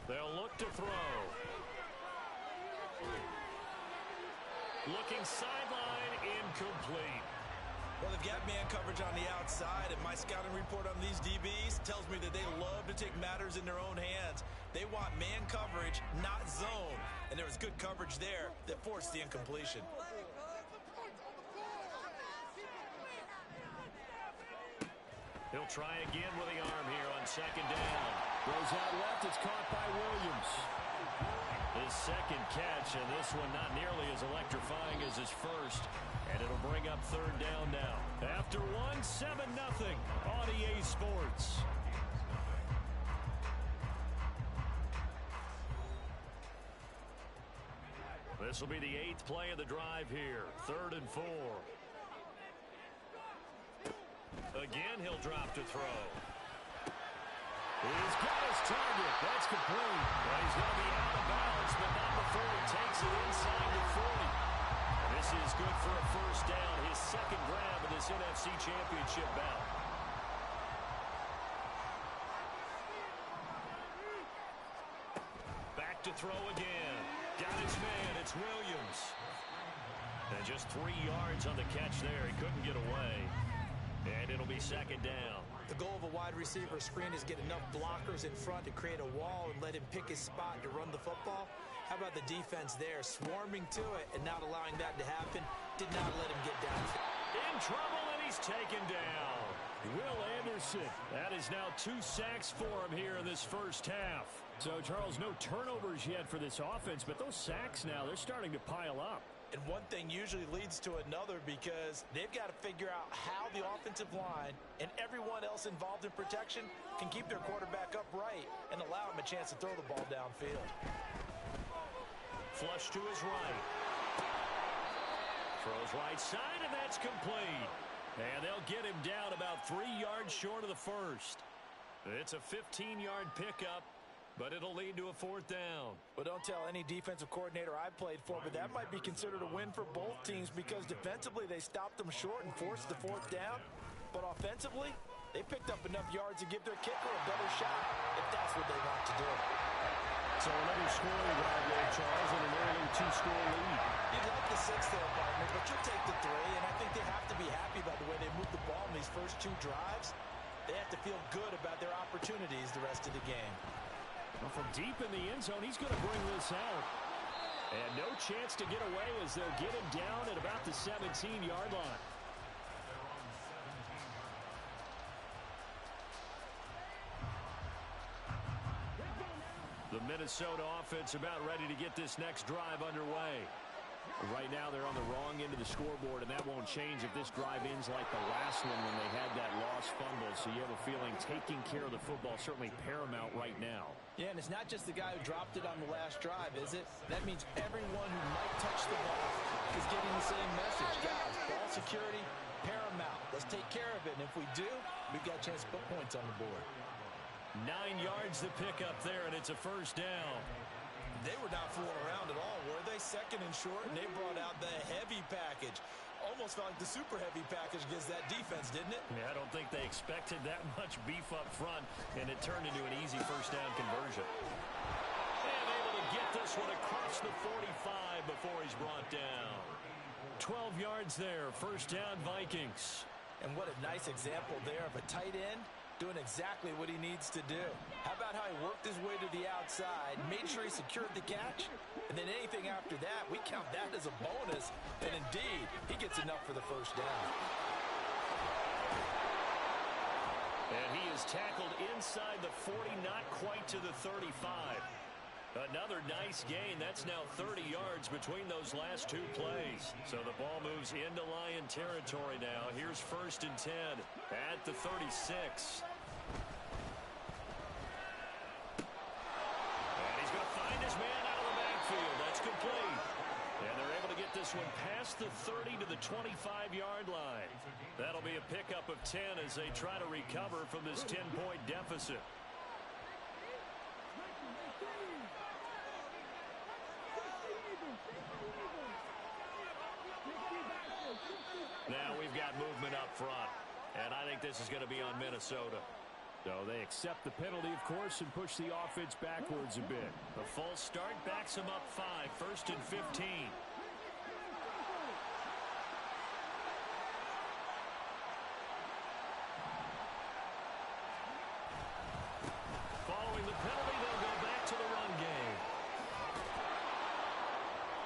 They'll look to throw. Looking sideline, incomplete. Well, they've got man coverage on the outside, and my scouting report on these DBs tells me that they love to take matters in their own hands. They want man coverage, not zone. And there was good coverage there that forced the incompletion. He'll try again with the arm here on second down. Goes out left. It's caught by Williams. His second catch, and this one not nearly as electrifying as his first. And it'll bring up third down now. After one, 7-0 on EA Sports. This will be the 8th play of the drive here. 3rd and 4. Again, he'll drop to throw. He's got his target. That's complete. Well, he's going to be out of bounds, but not before he takes it inside the 40. And This is good for a first down, his second grab of this NFC Championship bout. Back to throw again. Got his man. It's Williams. And just 3 yards on the catch there. He couldn't get away. And it'll be second down. The goal of a wide receiver screen is get enough blockers in front to create a wall and let him pick his spot to run the football. How about the defense there, swarming to it and not allowing that to happen? Did not let him get down. In trouble, and he's taken down. Will Anderson. That is now 2 sacks for him here in this first half. So, Charles, no turnovers yet for this offense, but those sacks now, they're starting to pile up. And one thing usually leads to another because they've got to figure out how the offensive line and everyone else involved in protection can keep their quarterback upright and allow him a chance to throw the ball downfield. Flush to his right. Throws right side, and that's complete. And they'll get him down about 3 yards short of the first. It's a 15-yard pickup, but it'll lead to a fourth down. Well, don't tell any defensive coordinator I played for, but that might be considered a win for both teams because defensively they stopped them short and forced the fourth down. But offensively, they picked up enough yards to give their kicker a better shot if that's what they want to do. So another scoring drive there, Charles, and an early 2-score lead. You'd like the 6 there, partner, but you'll take the 3, and I think they have to be happy by the way they moved the ball in these first 2 drives. They have to feel good about their opportunities the rest of the game. Well, from deep in the end zone, he's going to bring this out. And no chance to get away as they'll get him down at about the 17-yard line. The Minnesota offense about ready to get this next drive underway. Right now, they're on the wrong end of the scoreboard, and that won't change if this drive ends like the last one when they had that lost fumble. So you have a feeling taking care of the football is certainly paramount right now. Yeah, and it's not just the guy who dropped it on the last drive, is it? That means everyone who might touch the ball is getting the same message. Guys, ball security, paramount. Let's take care of it, and if we do, we've got a chance to put points on the board. 9 yards to pick up there, and it's a first down. They were not fooling around at all, were they? Second and short, and they brought out the heavy package. Almost felt like the super heavy package against that defense, didn't it? Yeah, I don't think they expected that much beef up front, and it turned into an easy first down conversion. And able to get this one across the 45 before he's brought down. 12 yards there, first down Vikings. And what a nice example there of a tight end doing exactly what he needs to do. How about how he worked his way to the outside, made sure he secured the catch, and then anything after that, we count that as a bonus, and indeed, he gets enough for the first down. And he is tackled inside the 40, not quite to the 35. Another nice gain. That's now 30 yards between those last 2 plays. So the ball moves into Lion territory now. Here's first and 10 at the 36. And he's going to find his man out of the backfield. That's complete. And they're able to get this one past the 30 to the 25-yard line. That'll be a pickup of 10 as they try to recover from this 10-point deficit. Now we've got movement up front, and I think this is going to be on Minnesota. So they accept the penalty, of course, and push the offense backwards a bit. The false start backs them up 5, first and 15. Following the penalty, they'll go back to the run game.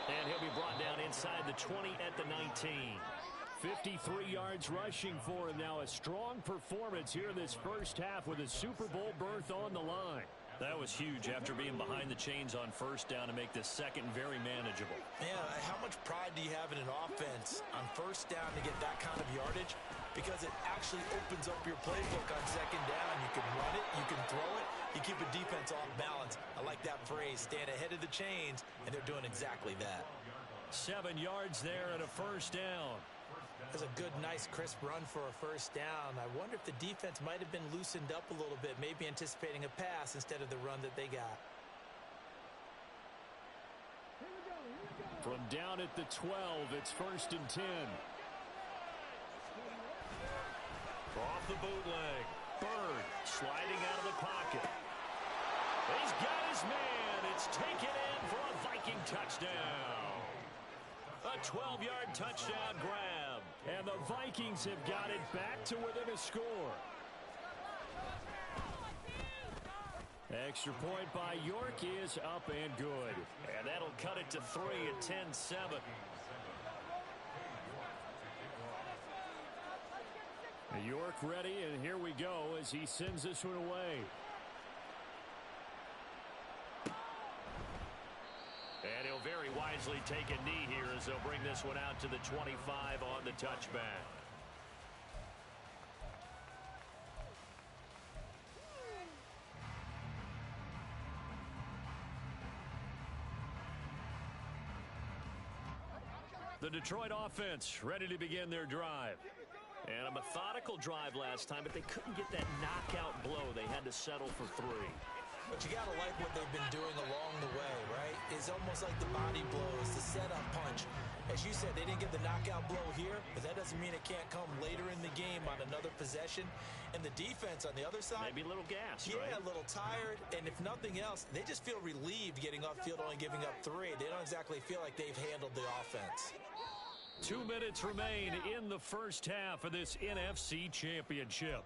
And he'll be brought down inside the 20 at the 19. 53 yards rushing for him now. A strong performance here in this first half with a Super Bowl berth on the line. That was huge after being behind the chains on first down to make this second very manageable. Man, how much pride do you have in an offense on first down to get that kind of yardage? Because it actually opens up your playbook on second down. You can run it, you can throw it, you keep a defense off balance. I like that phrase, stand ahead of the chains, and they're doing exactly that. 7 yards there and a first down. That's a good, nice, crisp run for a first down. I wonder if the defense might have been loosened up a little bit, maybe anticipating a pass instead of the run that they got. From down at the 12, it's 1st and 10. Off the bootleg. Bird sliding out of the pocket. He's got his man. It's taken in for a Viking touchdown. A 12-yard touchdown grab. And the Vikings have got it back to within a score. Extra point by York is up and good. And that'll cut it to 3 at 10-7. York ready, and here we go as he sends this one away. And he'll very wisely take a knee here as they'll bring this one out to the 25 on the touchback. The Detroit offense ready to begin their drive. And a methodical drive last time, but they couldn't get that knockout blow. They had to settle for 3. But you got to like what they've been doing along the way, right? It's almost like the body blows, the setup punch. As you said, they didn't get the knockout blow here, but that doesn't mean it can't come later in the game on another possession. And the defense on the other side, maybe a little gassed, yeah, right? A little tired. And if nothing else, they just feel relieved getting upfield, only giving up 3. They don't exactly feel like they've handled the offense. 2 minutes remain in the first half of this NFC Championship.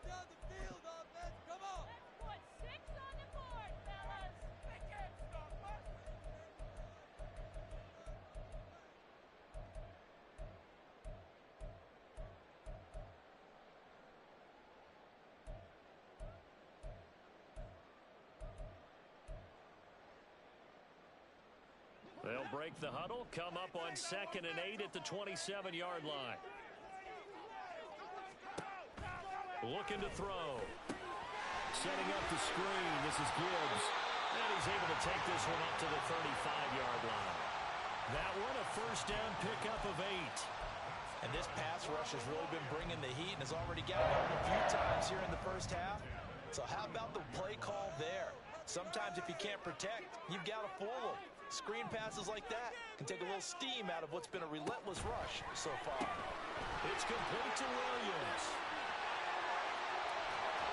Down the field, offense. Come on. Let's put 6 on the board, fellas. They can't stop us. They'll break the huddle, come up on 2nd and 8 at the 27-yard line. Looking to throw. Setting up the screen. This is Gibbs. And he's able to take this one up to the 35-yard line. That one a first down pickup of 8. And this pass rush has really been bringing the heat and has already gotten up a few times here in the first half. So how about the play call there? Sometimes if you can't protect, you've got to fool them. Screen passes like that can take a little steam out of what's been a relentless rush so far. It's complete to Williams.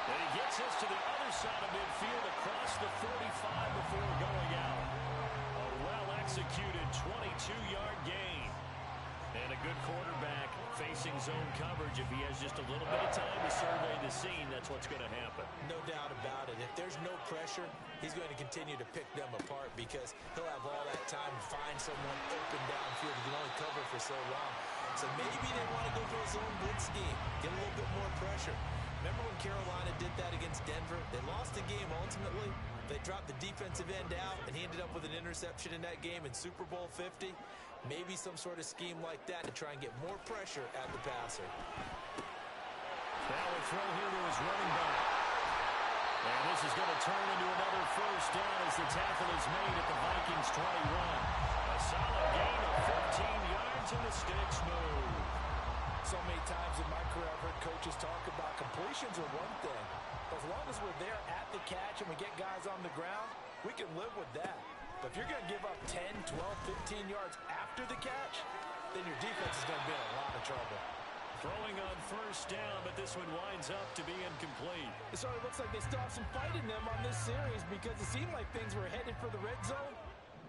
And he gets this to the other side of midfield across the 45 before going out. A well-executed 22-yard gain. And a good quarterback facing zone coverage. If he has just a little bit of time to survey the scene, that's what's going to happen. No doubt about it. If there's no pressure, he's going to continue to pick them apart because he'll have all that time to find someone open downfield. He can only cover for so long. So maybe they want to go for a zone blitz scheme, get a little bit more pressure. Remember when Carolina did that against Denver? They lost the game ultimately. They dropped the defensive end out, and he ended up with an interception in that game in Super Bowl 50. Maybe some sort of scheme like that to try and get more pressure at the passer. Now a throw here to his running back. And this is going to turn into another first down as the tackle is made at the Vikings 21. A solid gain of 15 yards and the sticks move. So many times in my career I've heard coaches talk about completions are one thing. As long as we're there at the catch and we get guys on the ground, we can live with that. But if you're going to give up 10, 12, 15 yards after the catch, then your defense is going to be in a lot of trouble. Throwing on first down, but this one winds up to be incomplete. It sort of looks like they still have some fight in them on this series because it seemed like things were headed for the red zone.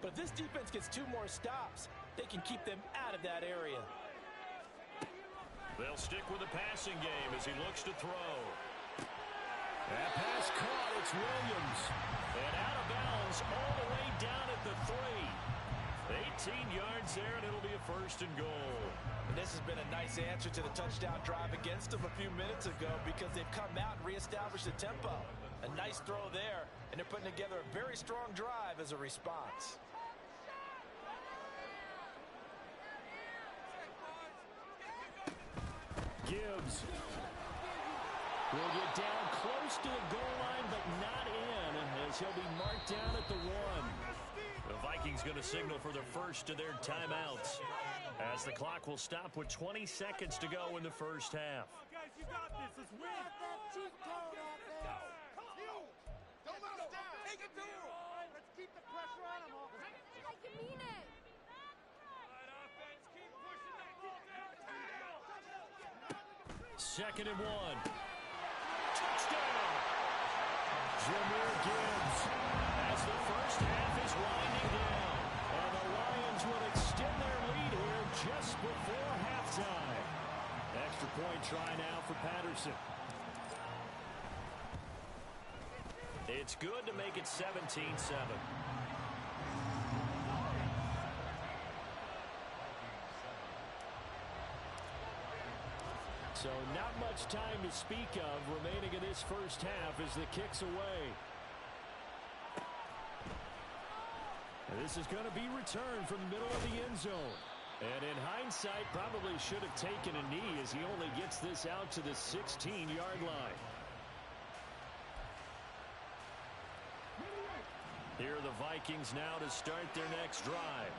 But if this defense gets 2 more stops, they can keep them out of that area. They'll stick with the passing game as he looks to throw. That pass caught. It's Williams. And out of bounds all the way down at the 3. 18 yards there, and it'll be a first and goal. And this has been a nice answer to the touchdown drive against them a few minutes ago because they've come out and reestablished the tempo. A nice throw there, and they're putting together a very strong drive as a response. Gibbs will get down close to the goal line, but not in, as he'll be marked down at the 1. The Vikings going to signal for the first of their timeouts as the clock will stop with 20 seconds to go in the first half. Guys, you got this. Let's win. Got that cheat code, offense. Don't let us down. Take it to him. Let's keep the pressure on him, Hawks. Like you mean it. Second and 1. Touchdown! Jahmyr Gibbs as the first half is winding down. And the Lions will extend their lead here just before halftime. Extra point try now for Patterson. It's good to make it 17-7. So not much time to speak of remaining in this first half as the kick's away. And this is going to be returned from the middle of the end zone. And in hindsight, probably should have taken a knee as he only gets this out to the 16-yard line. Here are the Vikings now to start their next drive.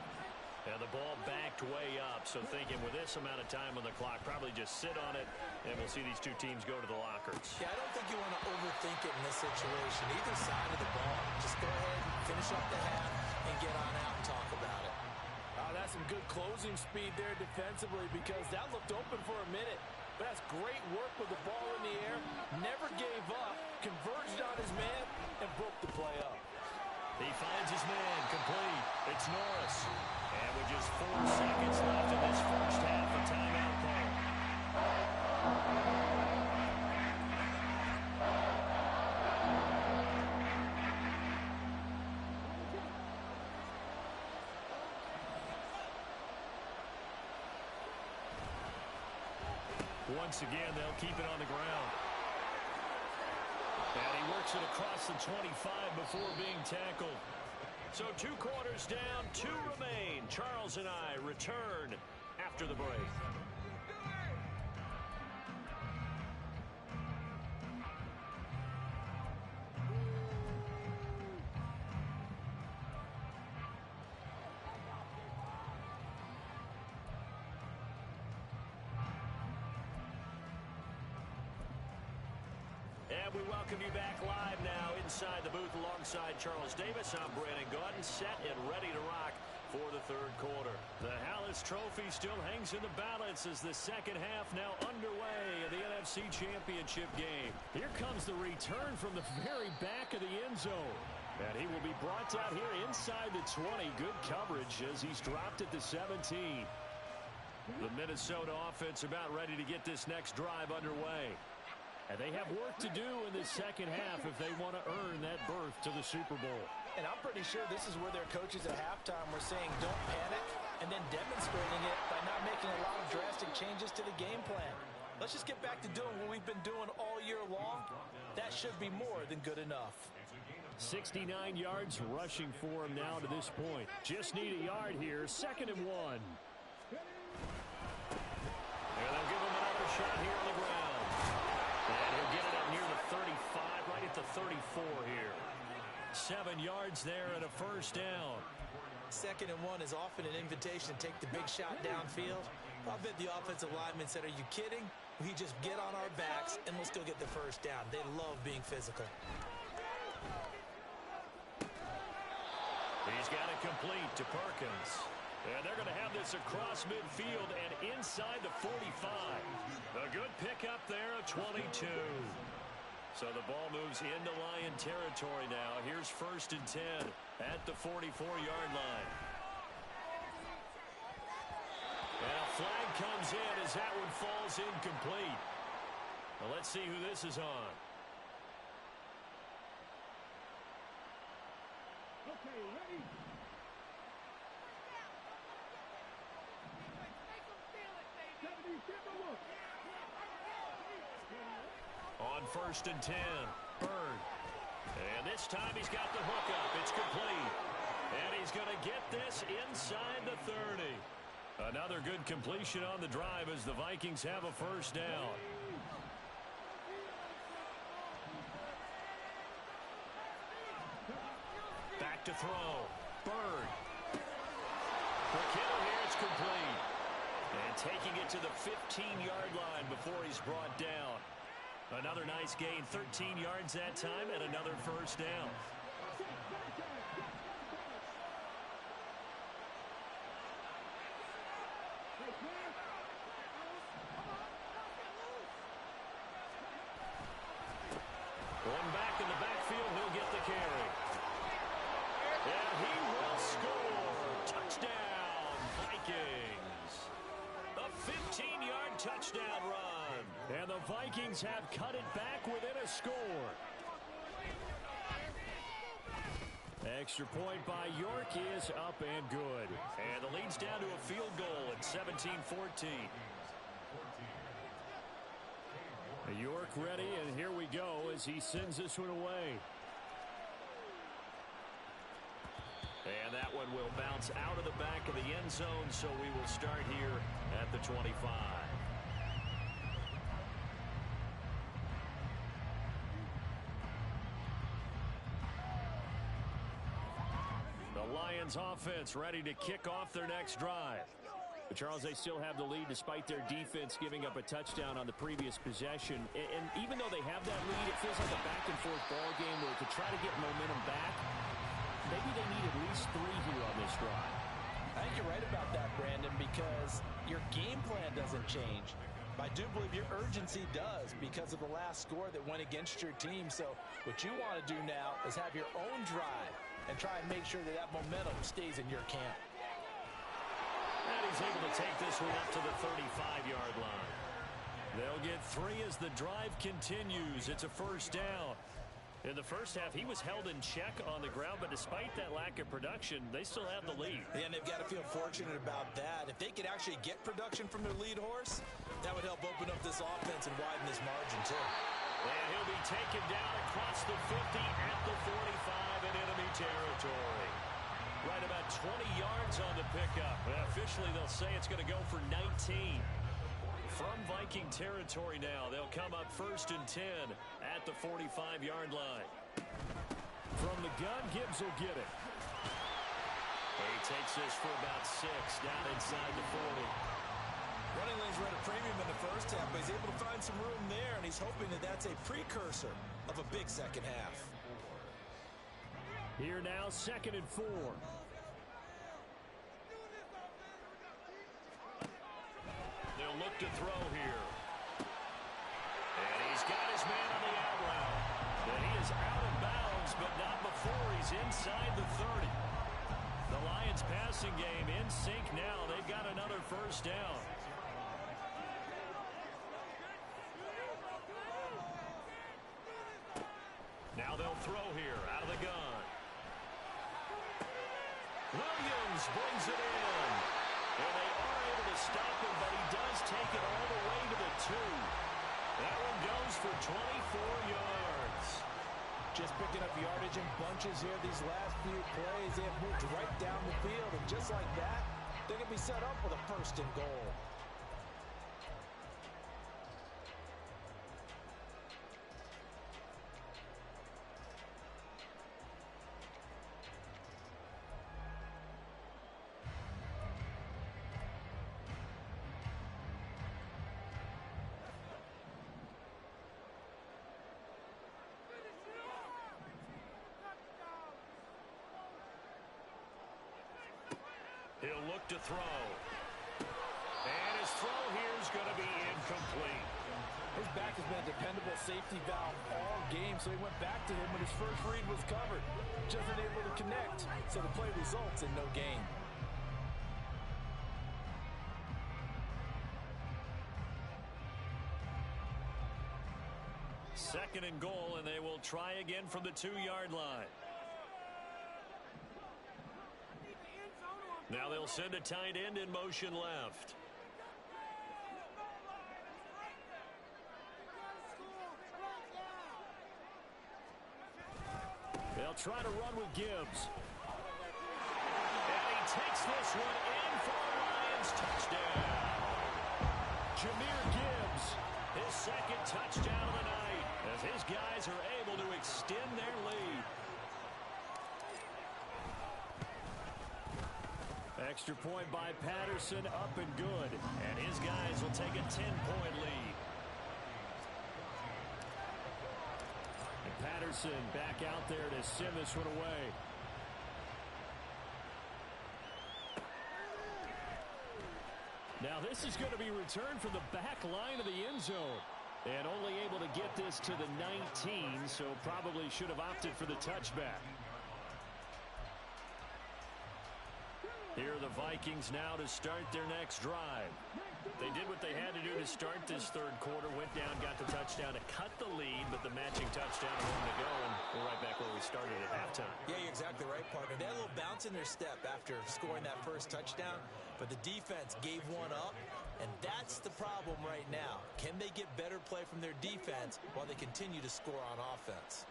And the ball backed way up, so thinking with this amount of time on the clock, probably just sit on it, and we'll see these two teams go to the lockers. Yeah, I don't think you want to overthink it in this situation. Either side of the ball, just go ahead, finish off the half, and get on out and talk about it. That's some good closing speed there defensively because that looked open for a minute. But that's great work with the ball in the air, never gave up, converged on his man, and broke the play up. He finds his man complete. It's Norris. And with just 4 seconds left in this first half, a timeout call. Once again, they'll keep it on the ground. And he works it across the 25 before being tackled. So 2 quarters down, 2 remain. Charles and I return after the break. And we welcome you back live now inside the booth alongside Charles Davis. I'm Brandon Gaudin, set and ready to rock for the third quarter. The Hallis Trophy still hangs in the balance as the second half now underway in the NFC Championship game. Here comes the return from the very back of the end zone. And he will be brought out here inside the 20. Good coverage as he's dropped at the 17. The Minnesota offense about ready to get this next drive underway. And they have work to do in the second half if they want to earn that berth to the Super Bowl. And I'm pretty sure this is where their coaches at halftime were saying don't panic and then demonstrating it by not making a lot of drastic changes to the game plan. Let's just get back to doing what we've been doing all year long. That should be more than good enough. 69 yards rushing for him now to this point. Just need a yard here. Second and 1. And they'll give him another shot here on the ground. And he'll get it up near the 35, right at the 34 here. 7 yards there and a first down. Second and 1 is often an invitation to take the big shot downfield. I bet the offensive lineman said, are you kidding? We just get on our backs and we'll still get the first down. They love being physical. He's got it complete to Perkins. And they're going to have this across midfield and inside the 45. A good pickup there of 22. So the ball moves into Lion territory now. Here's first and 10 at the 44-yard line. And a flag comes in as that one falls incomplete. Well, let's see who this is on. Okay, ready? On first and 10, Bird. And this time he's got the hook up. It's complete. And he's going to get this inside the 30. Another good completion on the drive as the Vikings have a first down. Back to throw. Bird. For Kittle here, it's complete. And taking it to the 15-yard line before he's brought down. Another nice gain, 13 yards that time, and another first down. touchdown run. And the Vikings have cut it back within a score. Extra point by York is up and good. And the lead's down to a field goal at 17-14. York ready, and here we go as he sends this one away. And that one will bounce out of the back of the end zone, so we will start here at the 25. The Lions offense ready to kick off their next drive. But Charles, they still have the lead despite their defense giving up a touchdown on the previous possession. And even though they have that lead, it feels like a back-and-forth ball game where to try to get momentum back, maybe they need at least 3 here on this drive. I think you're right about that, Brandon, because your game plan doesn't change. I do believe your urgency does because of the last score that went against your team. So what you want to do now is have your own drive and try and make sure that that momentum stays in your camp. And he's able to take this one up to the 35-yard line. They'll get 3 as the drive continues. It's a first down. In the first half, he was held in check on the ground, but despite that lack of production, they still have the lead. Yeah, and they've got to feel fortunate about that. If they could actually get production from their lead horse, that would help open up this offense and widen this margin, too. And he'll be taken down across the 50 at the 45 in enemy territory. Right about 20 yards on the pickup. Officially, they'll say it's going to go for 19. From Viking territory now, they'll come up 1st and 10 at the 45-yard line. From the gun, Gibbs will get it. He takes this for about 6 down inside the 40. Running lanes were at a premium in the first half, but he's able to find some room there, and he's hoping that that's a precursor of a big second half. Here now, 2nd and 4. They'll look to throw here. And he's got his man on the out route. And he is out of bounds, but not before he's inside the 30. The Lions passing game in sync now. They've got another first down. Now they'll throw here out of the gun. Williams brings it in. And they are able to stop him, but he does take it all the way to the 2. That one goes for 24 yards. Just picking up yardage in bunches here these last few plays. They have moved right down the field, and just like that, they're going to be set up with a 1st and goal. He'll look to throw. And his throw here is going to be incomplete. His back has been a dependable safety valve all game, so he went back to him when his first read was covered. Just unable to connect, so the play results in no gain. Second and goal, and they will try again from the 2-yard line. Now they'll send a tight end in motion left. They'll try to run with Gibbs. And he takes this one in for a Lions touchdown. Jahmyr Gibbs, his 2nd touchdown of the night, as his guys are able to extend their lead. extra point by Patterson, up and good. And his guys will take a 10-point lead. And Patterson back out there to send this one away. Now this is going to be returned from the back line of the end zone. And only able to get this to the 19, so probably should have opted for the touchback. Here are the Vikings now to start their next drive. They did what they had to do to to start this third quarter. Went down, got the touchdown to cut the lead, but the matching touchdown a moment to go, and we're right back where we started at halftime. Yeah, you're exactly right, partner. They had a little bounce in their step after scoring that first touchdown, but the defense gave one up, and that's the problem right now. Can they get better play from their defense while they continue to score on offense?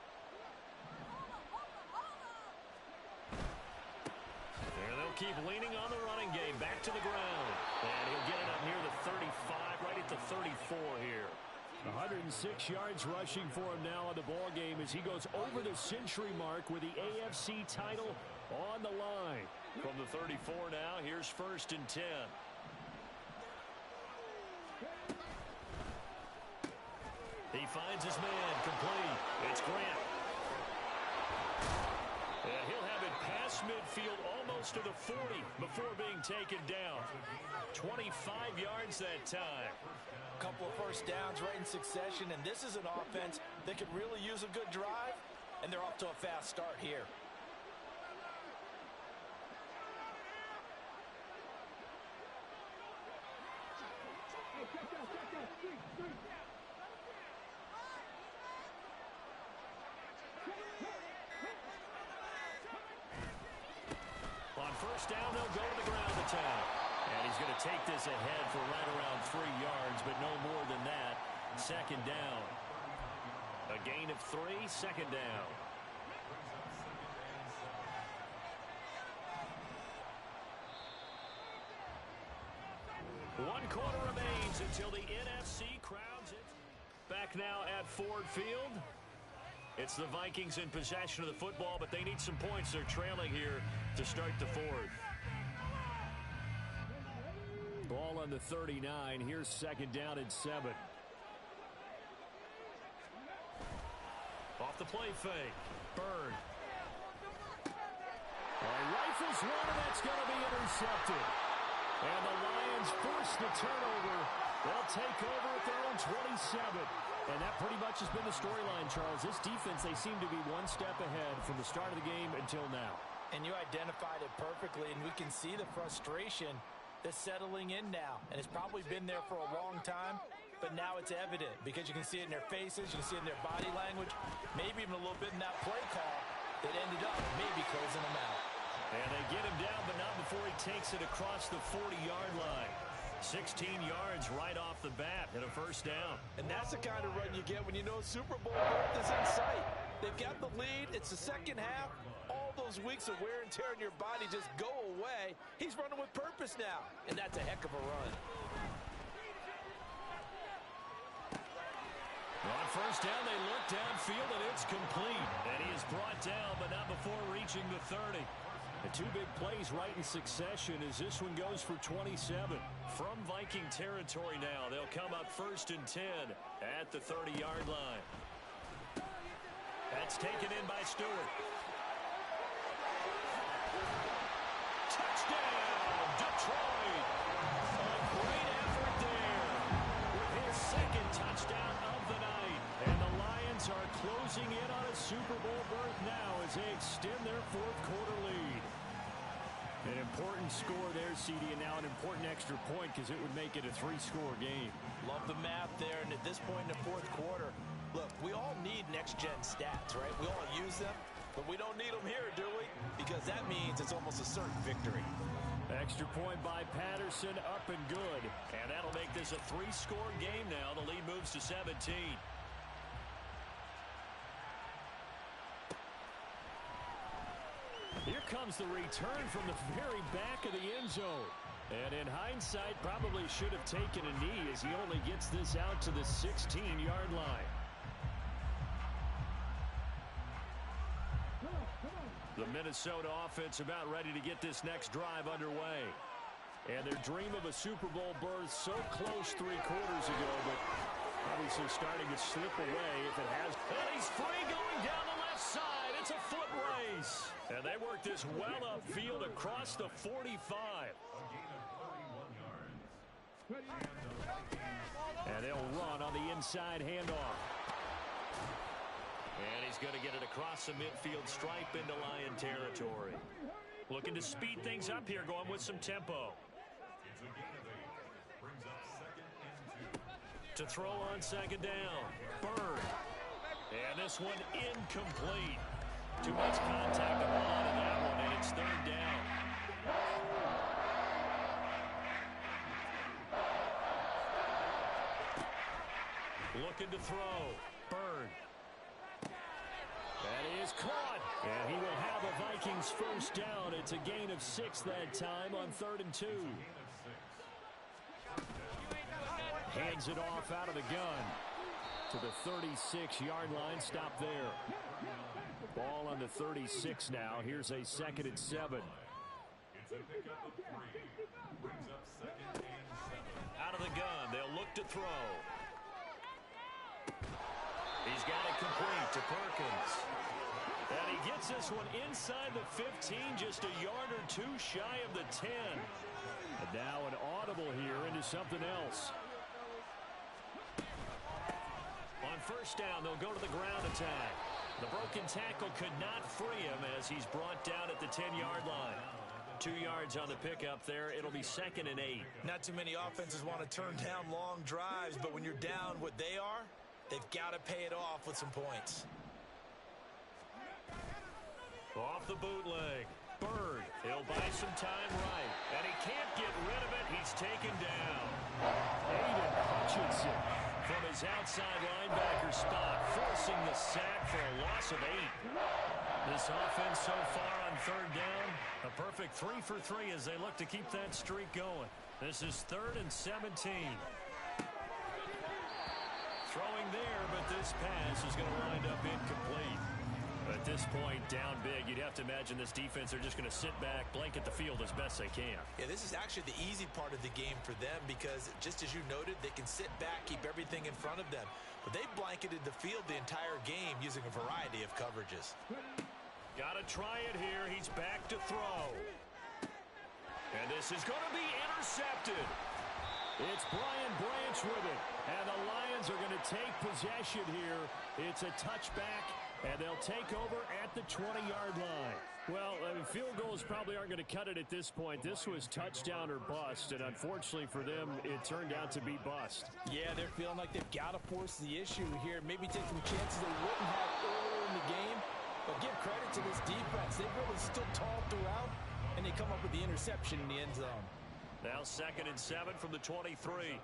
And they'll keep leaning on the running game. Back to the ground. And he'll get it up near the 35, right at the 34 here. 106 yards rushing for him now on the ball game as he goes over the century mark with the AFC title on the line. From the 34 now, here's 1st and 10. He finds his man complete. It's Grant. And he'll have it past midfield almost to the 40 before being taken down. 25 yards that time. A couple of first downs right in succession, and this is an offense that could really use a good drive, and they're off to a fast start here. On first down, they'll go to the ground attack. And he's going to take this ahead for right around 3 yards, but no more than that. 2nd down. A gain of 3, 2nd down. One quarter remains until the NFC crowns it. Back now at Ford Field. It's the Vikings in possession of the football, but they need some points. They're trailing here to start the 4th. Ball on the 39. Here's 2nd down and 7. Off the play fake. Bird. Rifles one, and that's going to be intercepted. And the Lions force the turnover. They'll take over at their own 27. And that pretty much has been the storyline, Charles. This defense, they seem to be one step ahead from the start of the game until now. And you identified it perfectly, and we can see the frustration that's settling in now. And it's probably been there for a long time, but now it's evident because you can see it in their faces, you can see it in their body language, maybe even a little bit in that play call that ended up maybe closing them out. And they get him down, but not before he takes it across the 40-yard line. 16 yards right off the bat and a first down. And that's the kind of run you get when you know Super Bowl berth is in sight. They've got the lead. It's the second half. All those weeks of wear and tear in your body just go away. He's running with purpose now, and that's a heck of a run. On first down, they look downfield, and it's complete. And he is brought down, but not before reaching the 30. The 2 big plays right in succession as this one goes for 27. From Viking territory now, they'll come up 1st and 10 at the 30-yard line. That's taken in by Stewart. Touchdown, Detroit! A great effort there with his 2nd touchdown of the night. And the Lions are closing in on a Super Bowl berth now as they extend their 4th quarter lead. An important score there, CD, and now an important extra point because it would make it a 3-score game. Love the math there, and at this point in the 4th quarter, look, we all need next-gen stats, right? We all use them, but we don't need them here, do we? Because that means it's almost a certain victory. Extra point by Patterson, up and good. And that'll make this a 3-score game now. The lead moves to 17. Here comes the return from the very back of the end zone. And in hindsight, probably should have taken a knee as he only gets this out to the 16-yard line. The Minnesota offense about ready to get this next drive underway. And their dream of a Super Bowl berth so close 3 quarters ago, but obviously starting to slip away if it has. And he's free going down the left side. It's a foot race. And they work this well upfield across the 45. And they'll run on the inside handoff. And he's going to get it across the midfield stripe into Lion territory. Looking to speed things up here, going with some tempo. To throw on second down. Bird. And this one incomplete. Too much contact on that one, and it's third down. Looking to throw. Bird. That is caught. And he will have a Vikings first down. It's a gain of 6 that time on 3rd and 2. Hands it off out of the gun to the 36-yard line. Stop there. Ball on the 36 now. Here's a 2nd and 7. Out of the gun. They'll look to throw. He's got it complete to Perkins. And he gets this one inside the 15, just a yard or two shy of the 10. And now an audible here into something else. On first down, they'll go to the ground attack. The broken tackle could not free him as he's brought down at the 10-yard line. 2 yards on the pickup there. It'll be 2nd and 8. Not too many offenses want to turn down long drives, but when you're down what they are, they've got to pay it off with some points. Off the bootleg. Bird. He'll buy some time right. And he can't get rid of it. He's taken down. Aiden Hutchinson from his outside linebacker spot, forcing the sack for a loss of 8. This offense so far on 3rd down, a perfect 3 for 3 as they look to keep that streak going. This is 3rd and 17. Throwing there, but this pass is going to wind up incomplete. At this point, down big, you'd have to imagine this defense are just going to sit back, blanket the field as best they can. Yeah, this is actually the easy part of the game for them because, just as you noted, they can sit back, keep everything in front of them. But they blanketed the field the entire game using a variety of coverages. Got to try it here. He's back to throw. And this is going to be intercepted. It's Brian Branch with it. And the Lions are going to take possession here. It's a touchback. And they'll take over at the 20-yard line. Well, I mean, field goals probably aren't going to cut it at this point. This was touchdown or bust, and unfortunately for them, it turned out to be bust. Yeah, they're feeling like they've got to force the issue here. Maybe take some chances they wouldn't have earlier in the game. But give credit to this defense. They've really stood tall throughout, and they come up with the interception in the end zone. Now 2nd and 7 from the 23.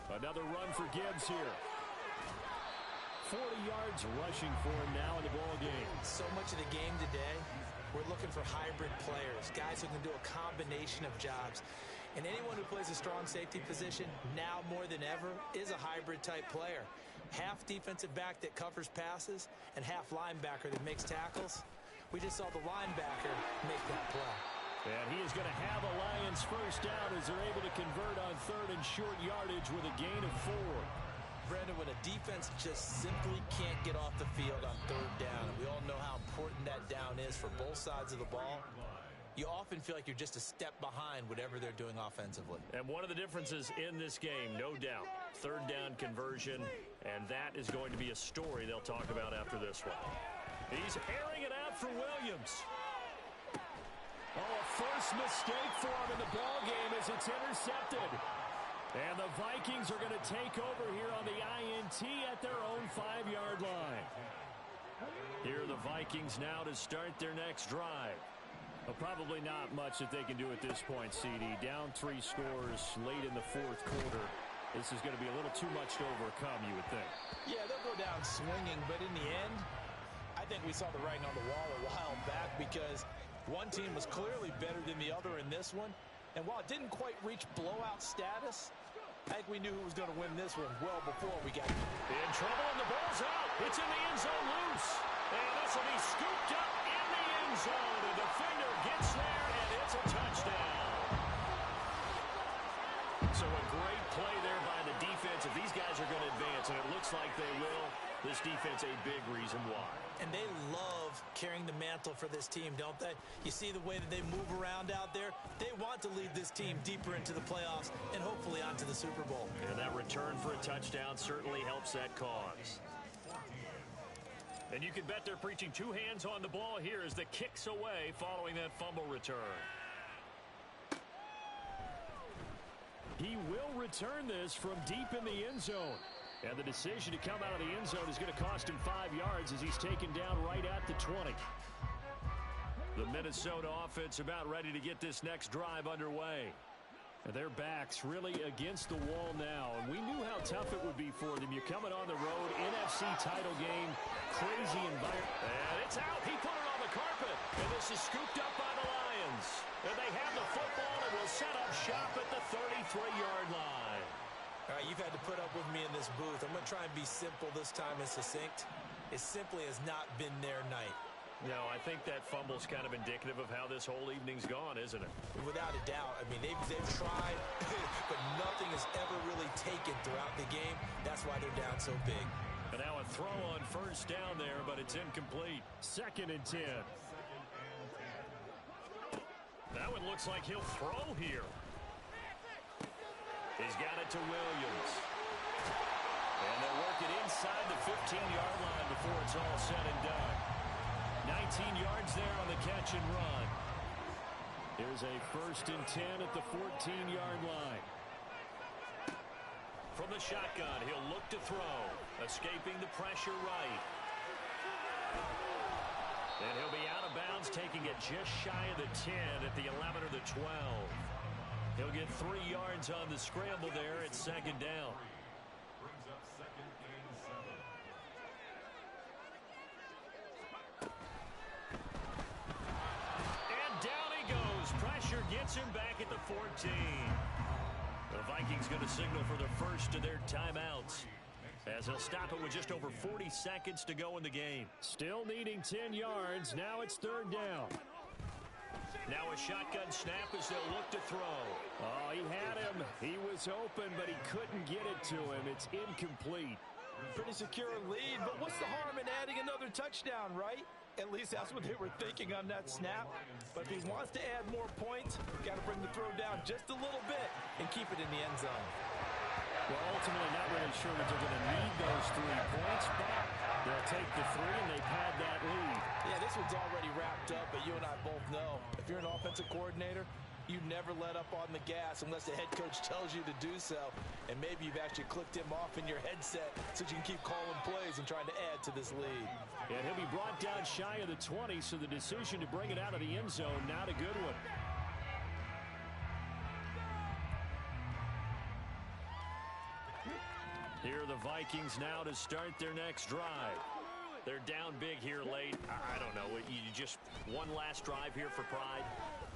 Another run for Gibbs here. 40 yards rushing for him now in the ball game. So much of the game today, we're looking for hybrid players, guys who can do a combination of jobs. And anyone who plays a strong safety position, now more than ever, is a hybrid type player. Half defensive back that covers passes and half linebacker that makes tackles. We just saw the linebacker make that play. And he is going to have a Lions first down as they're able to convert on 3rd and short yardage with a gain of 4. Brandon, when a defense just simply can't get off the field on 3rd down, and we all know how important that down is for both sides of the ball, you often feel like you're just a step behind whatever they're doing offensively. And one of the differences in this game, no doubt, 3rd down conversion, and that is going to be a story they'll talk about after this one. He's airing it out for Williams. Oh, a first mistake for him in the ball game as it's intercepted. And the Vikings are going to take over here on the INT at their own 5-yard line. Here are the Vikings now to start their next drive. Well, probably not much that they can do at this point, CD. Down 3 scores late in the 4th quarter. This is going to be a little too much to overcome, you would think. Yeah, they'll go down swinging, but in the end, I think we saw the writing on the wall a while back because one team was clearly better than the other in this one. And while it didn't quite reach blowout status, I think we knew who was going to win this one well before we got in trouble, and the ball's out. It's in the end zone loose. And this will be scooped up in the end zone. The defender gets there, and it's a touchdown. So a great play there by the defense. If these guys are going to advance, and it looks like they will, this defense a big reason why. And they love carrying the mantle for this team, don't they? You see the way that they move around out there? They want to lead this team deeper into the playoffs and hopefully onto the Super Bowl. And that return for a touchdown certainly helps that cause. And you can bet they're preaching 2 hands on the ball here as the kicks away following that fumble return. He will return this from deep in the end zone. And the decision to come out of the end zone is going to cost him 5 yards as he's taken down right at the 20. The Minnesota offense about ready to get this next drive underway. And their backs really against the wall now. And we knew how tough it would be for them. You're coming on the road, NFC title game, crazy environment. And it's out. He put it on the carpet. And this is scooped up by the Lions. And they have the football and will set up shop at the 33-yard line. All right, you've had to put up with me in this booth. I'm going to try and be simple this time and succinct. It simply has not been their night. No, I think that fumble's kind of indicative of how this whole evening's gone, isn't it? Without a doubt. I mean, they've tried, but nothing has ever really taken throughout the game. That's why they're down so big. And now a throw on first down there, but it's incomplete. 2nd and 10. That one looks like he'll throw here. He's got it to Williams. And they'll work it inside the 15-yard line before it's all said and done. 19 yards there on the catch and run. Here's a 1st and 10 at the 14-yard line. From the shotgun, he'll look to throw. Escaping the pressure right. And he'll be out of bounds, taking it just shy of the 10 at the 11 or the 12. He'll get 3 yards on the scramble there at 2nd down. And down he goes. Pressure gets him back at the 14. The Vikings going to signal for the first of their timeouts, as he'll stop it with just over 40 seconds to go in the game. Still needing 10 yards. Now it's 3rd down. Now a shotgun snap as they'll look to throw. Oh, he had him. He was open, but he couldn't get it to him. It's incomplete. Pretty secure lead, but what's the harm in adding another touchdown, right? At least that's what they were thinking on that snap. But if he wants to add more points, got to bring the throw down just a little bit and keep it in the end zone. Well, ultimately, not really sure that they're going to need those 3 points, but they'll take the 3, and they've had that lead. Yeah, this one's already wrapped up, but you and I both know if you're an offensive coordinator, you never let up on the gas unless the head coach tells you to do so. And maybe you've actually clicked him off in your headset so you can keep calling plays and trying to add to this lead. And he'll be brought down shy of the 20, so the decision to bring it out of the end zone, not a good one. Here are the Vikings now to start their next drive. They're down big here late. I don't know. You just one last drive here for pride?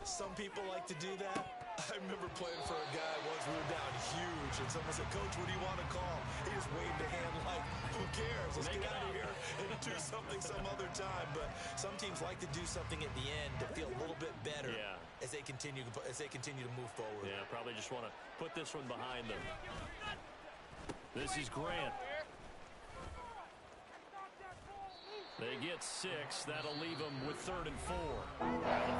Some people like to do that. I remember playing for a guy once. We were down huge, and someone said, "Coach, what do you want to call?" He just waved a hand like, "Who cares? Let's get out of here and do something some other time." But some teams like to do something at the end to feel a little bit better as they continue to move forward. Yeah, probably just want to put this one behind them. This is Grant. They get 6. That'll leave them with 3rd and 4. The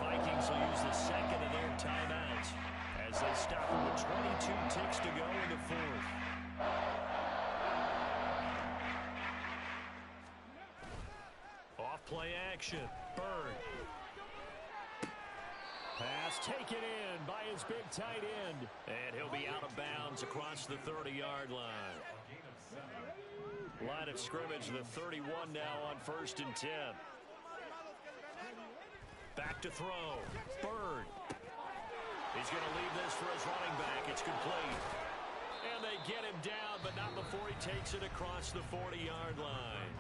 Vikings will use the 2nd of their timeouts as they stop them with 22 ticks to go in the 4th. Off play action. Bird. Pass taken in by his big tight end. And he'll be out of bounds across the 30-yard line. Line of scrimmage, the 31 now on 1st and 10. Back to throw. Bird. He's going to leave this for his running back. It's complete. And they get him down, but not before he takes it across the 40-yard line.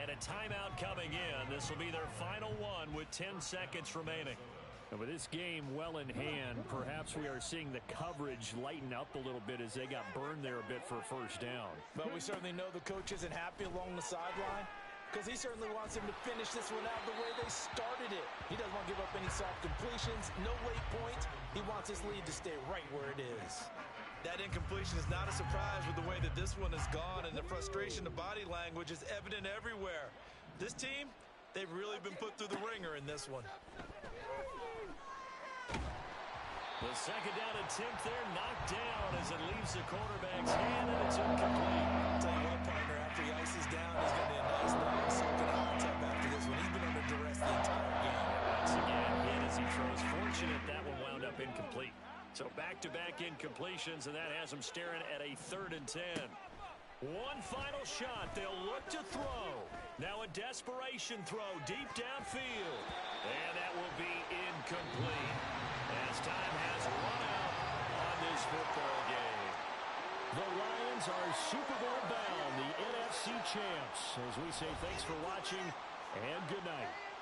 And a timeout coming in. This will be their final one with 10 seconds remaining. And with this game well in hand, perhaps we are seeing the coverage lighten up a little bit as they got burned there a bit for a 1st down. But we certainly know the coach isn't happy along the sideline because he certainly wants them to finish this one out the way they started it. He doesn't want to give up any soft completions, no late points. He wants his lead to stay right where it is. That incompletion is not a surprise with the way that this one has gone, and the frustration, the body language is evident everywhere. This team, they've really been put through the ringer in this one. The 2nd down attempt there knocked down as it leaves the quarterback's hand, and it's incomplete. I'll tell you what, partner, after he ices down, he's going to be a nice long soaking hot tub after this one. He's been under duress the entire game. Once again, hit as he throws. Fortunate that one wound up incomplete. So back-to-back incompletions, and that has them staring at a 3rd and 10. One final shot. They'll look to throw. Now a desperation throw deep downfield. And that will be incomplete as time has run out on this football game. The Lions are Super Bowl bound, the NFC champs. As we say, thanks for watching and good night.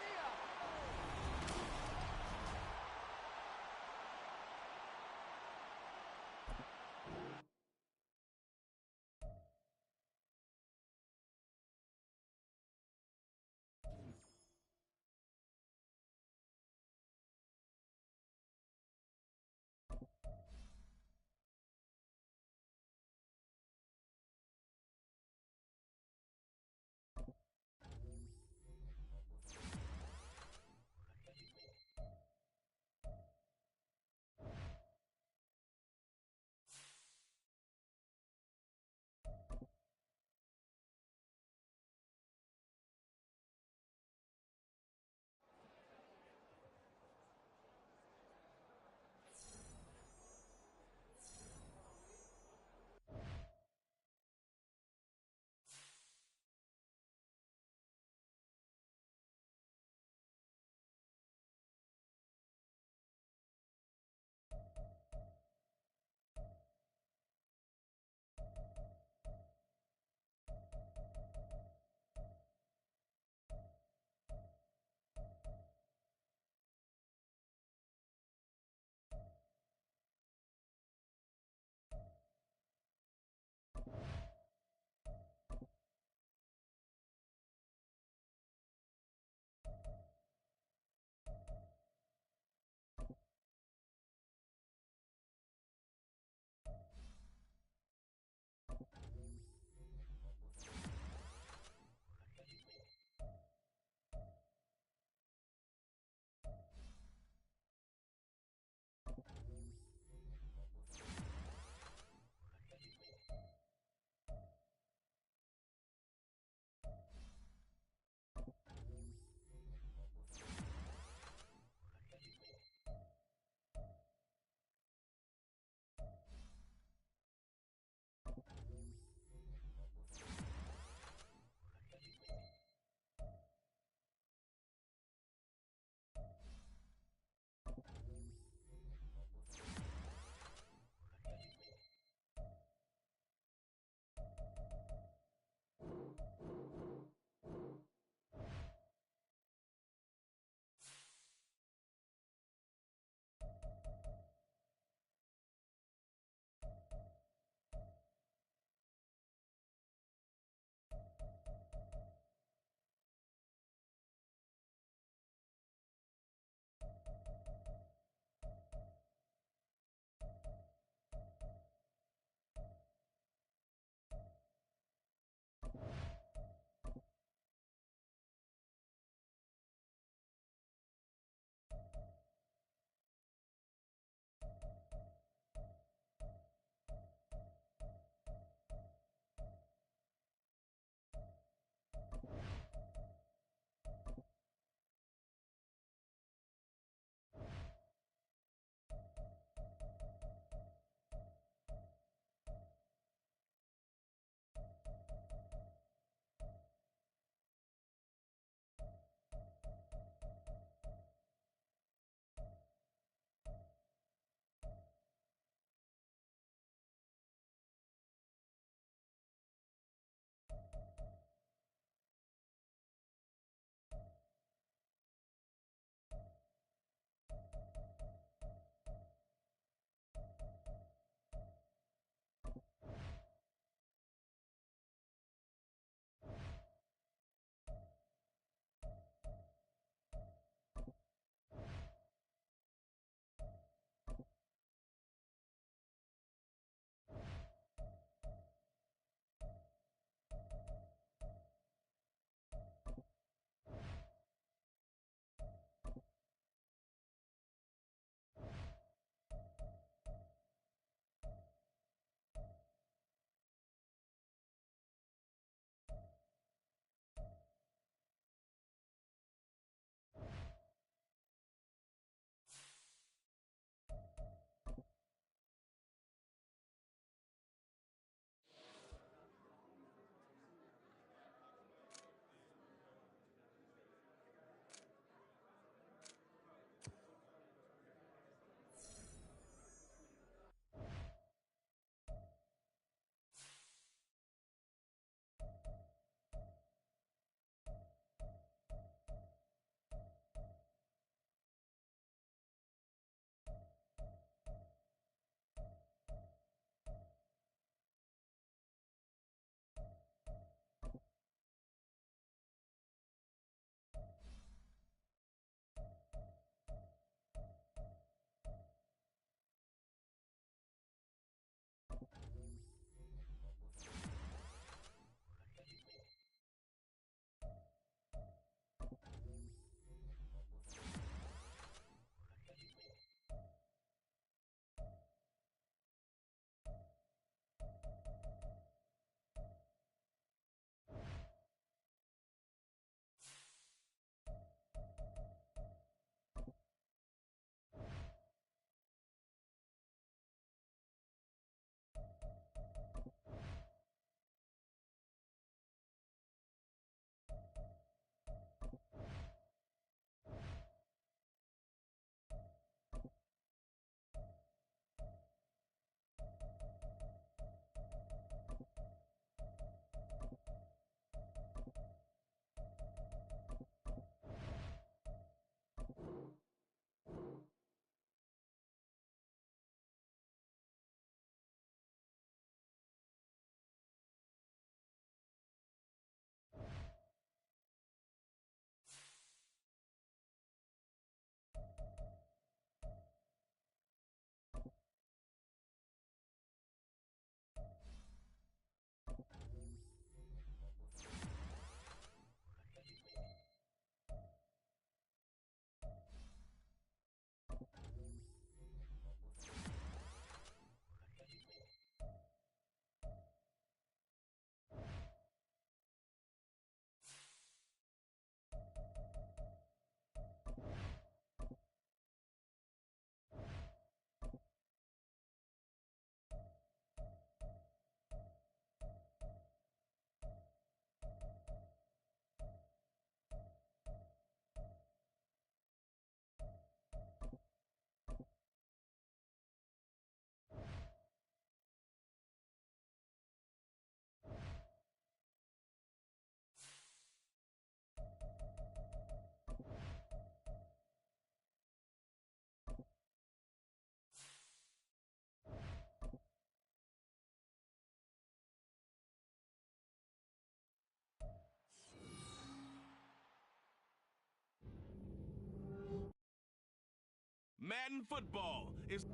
Madden football is...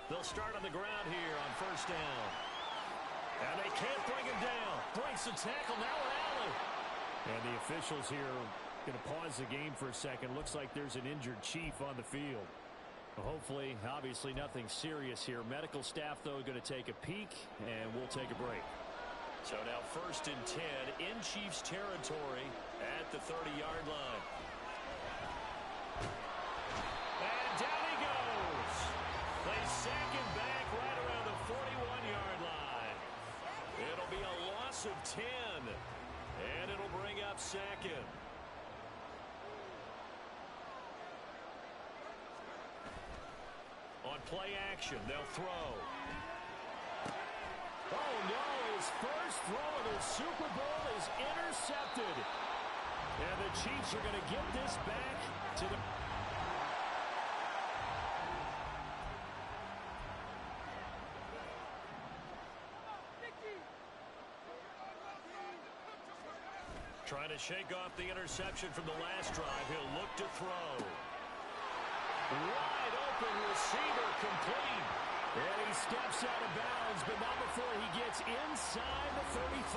They'll start on the ground here on first down. And they can't bring him down. Breaks the tackle. Now an Allen. And the officials here going to pause the game for a second. Looks like there's an injured Chief on the field. Hopefully, obviously nothing serious here. Medical staff, though, going to take a peek, and we'll take a break. So now first and 10 in Chiefs territory at the 30-yard line. And down he goes. They sack him back right around the 41-yard line. It'll be a loss of 10, and it'll bring up second. On play action, they'll throw. Oh, no, his first throw of the Super Bowl is intercepted. And the Chiefs are going to get this back to the... Trying to shake off the interception from the last drive. He'll look to throw. Wide open receiver, complete. And he steps out of bounds, but not before he gets inside the 35.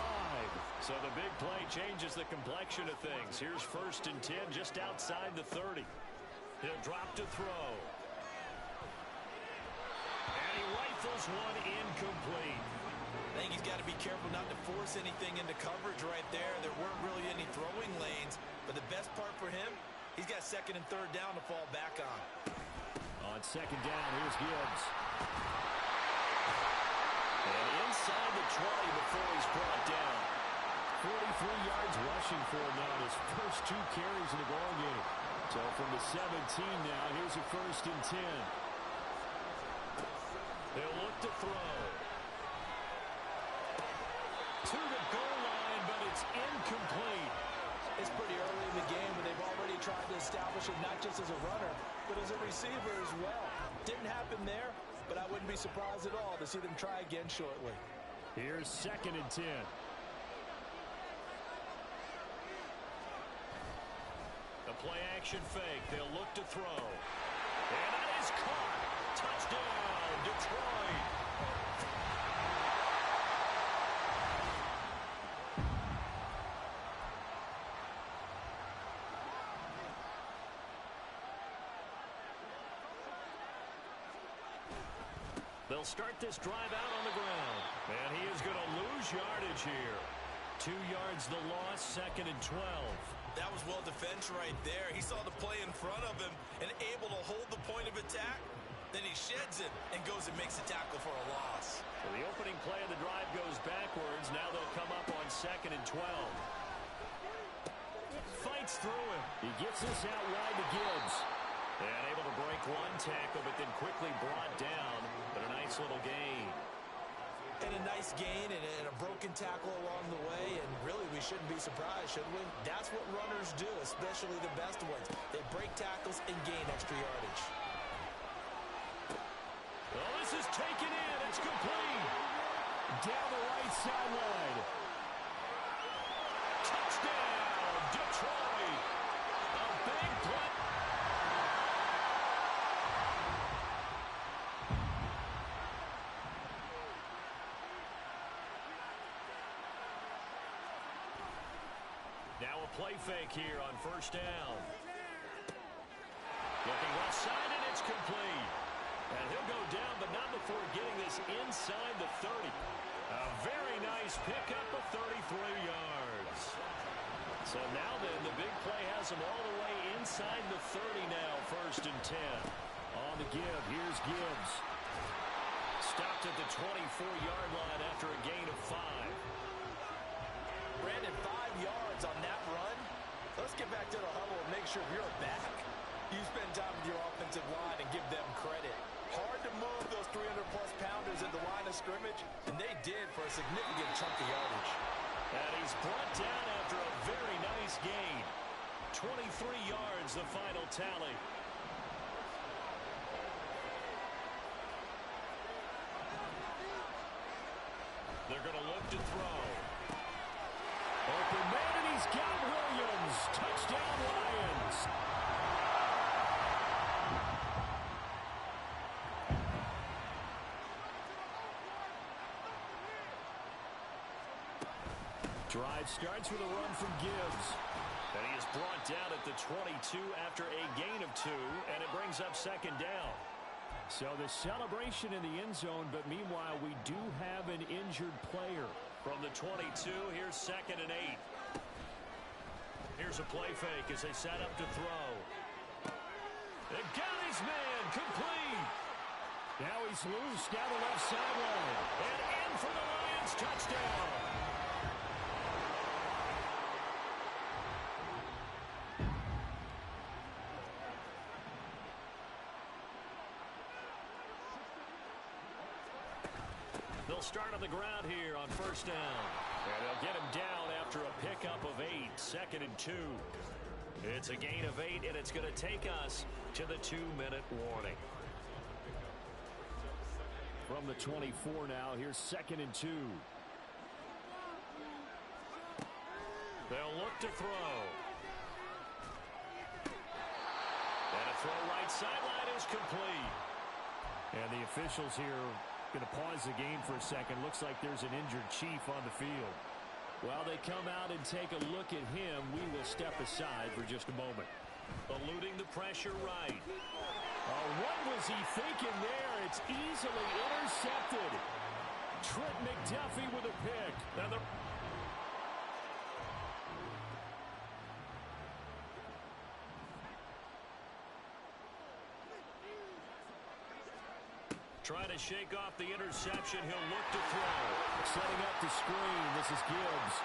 So the big play changes the complexion of things. Here's first and 10 just outside the 30. He'll drop to throw. And he rifles one incomplete. I think he's got to be careful not to force anything into coverage right there. There weren't really any throwing lanes, but the best part for him, he's got second and third down to fall back on. On second down, here's Gibbs. And inside the 20 before he's brought down. 43 yards rushing for him now in his first 2 carries in the ball game. So from the 17 now, here's a first and 10. They'll look to throw. To the goal line, but it's incomplete. It's pretty early in the game, but they've already tried to establish it not just as a runner, but as a receiver as well. Didn't happen there, but I wouldn't be surprised at all to see them try again shortly. Here's second and 10. The play action fake. They'll look to throw. And that is caught. Touchdown, Detroit. They'll start this drive out on the ground. And he is going to lose yardage here. 2 yards the loss, second and 12. That was well defense right there. He saw the play in front of him and able to hold the point of attack. Then he sheds it and goes and makes a tackle for a loss. So the opening play of the drive goes backwards. Now they'll come up on second and 12. Fights through him. He gets this out wide to Gibbs. And able to break one tackle, but then quickly brought down. But a nice little gain. And a nice gain and a broken tackle along the way. And really, we shouldn't be surprised, should we? That's what runners do, especially the best ones. They break tackles and gain extra yardage. Well, this is taken in. It's complete. Down the right sideline. Touchdown, Detroit. A big play. Now a play fake here on first down. Looking left side, and it's complete. And he'll go down, but not before getting this inside the 30. A very nice pickup of 33 yards. So now then, the big play has him all the way inside the 30 now, first and 10. On the give, here's Gibbs. Stopped at the 24-yard line after a gain of 5. Brandon, 5 yards on that run. Let's get back to the huddle and make sure you're back. You spend time with your offensive line and give them credit. Hard to move those 300-plus pounders at the line of scrimmage, and they did for a significant chunk of yardage. And he's brought down after a very nice gain. 23 yards, the final tally. They're going to look to throw. Open man, and he's got Williams. Touchdown, Lions. Drive starts with a run from Gibbs. And he is brought down at the 22 after a gain of 2, and it brings up second down. So the celebration in the end zone, but meanwhile we do have an injured player. From the 22, here's 2nd and 8. Here's a play fake as they set up to throw. They got his man, complete. Now he's loose down the left sideline. And in for the Lions, touchdown. They'll start on the ground here on first down. And they'll get him down after a pickup of 8, 2nd and 2. It's a gain of 8, and it's going to take us to the 2-minute warning. From the 24 now, here's 2nd and 2. They'll look to throw. And a throw right sideline is complete. And the officials here going to pause the game for a second. Looks like there's an injured Chief on the field. While they come out and take a look at him, we will step aside for just a moment. Eluding the pressure right. What was he thinking there? It's easily intercepted. Trent McDuffie with a pick. Now the trying to shake off the interception. He'll look to throw. Setting up the screen. This is Gibbs.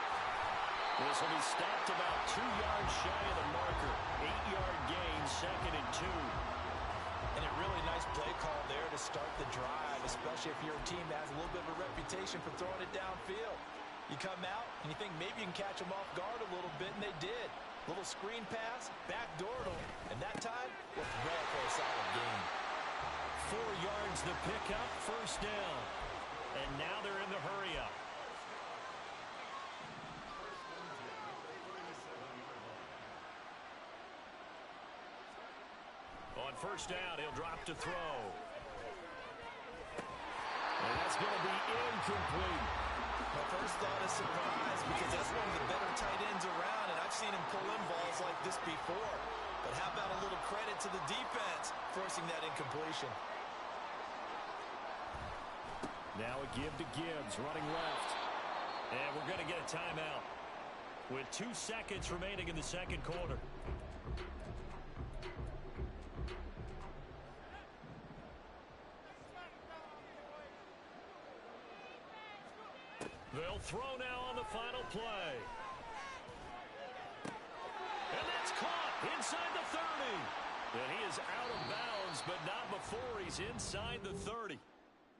This will be stopped about 2 yards shy of the marker. 8-yard gain, 2nd and 2. And a really nice play call there to start the drive, especially if you're a team that has a little bit of a reputation for throwing it downfield. You come out and you think maybe you can catch them off guard a little bit, and they did. Little screen pass, backdoored them, and that time was right for a solid gain. 4 yards the pickup, first down. And now they're in the hurry-up. On first down, he'll drop to throw. And that's going to be incomplete. My first thought is surprise, because that's one of the better tight ends around, and I've seen him pull in balls like this before. But how about a little credit to the defense forcing that incompletion? Now a give to Gibbs, running left. And we're going to get a timeout with 2 seconds remaining in the second quarter. They'll throw now on the final play. And that's caught inside the 30. And he is out of bounds, but not before he's inside the 30.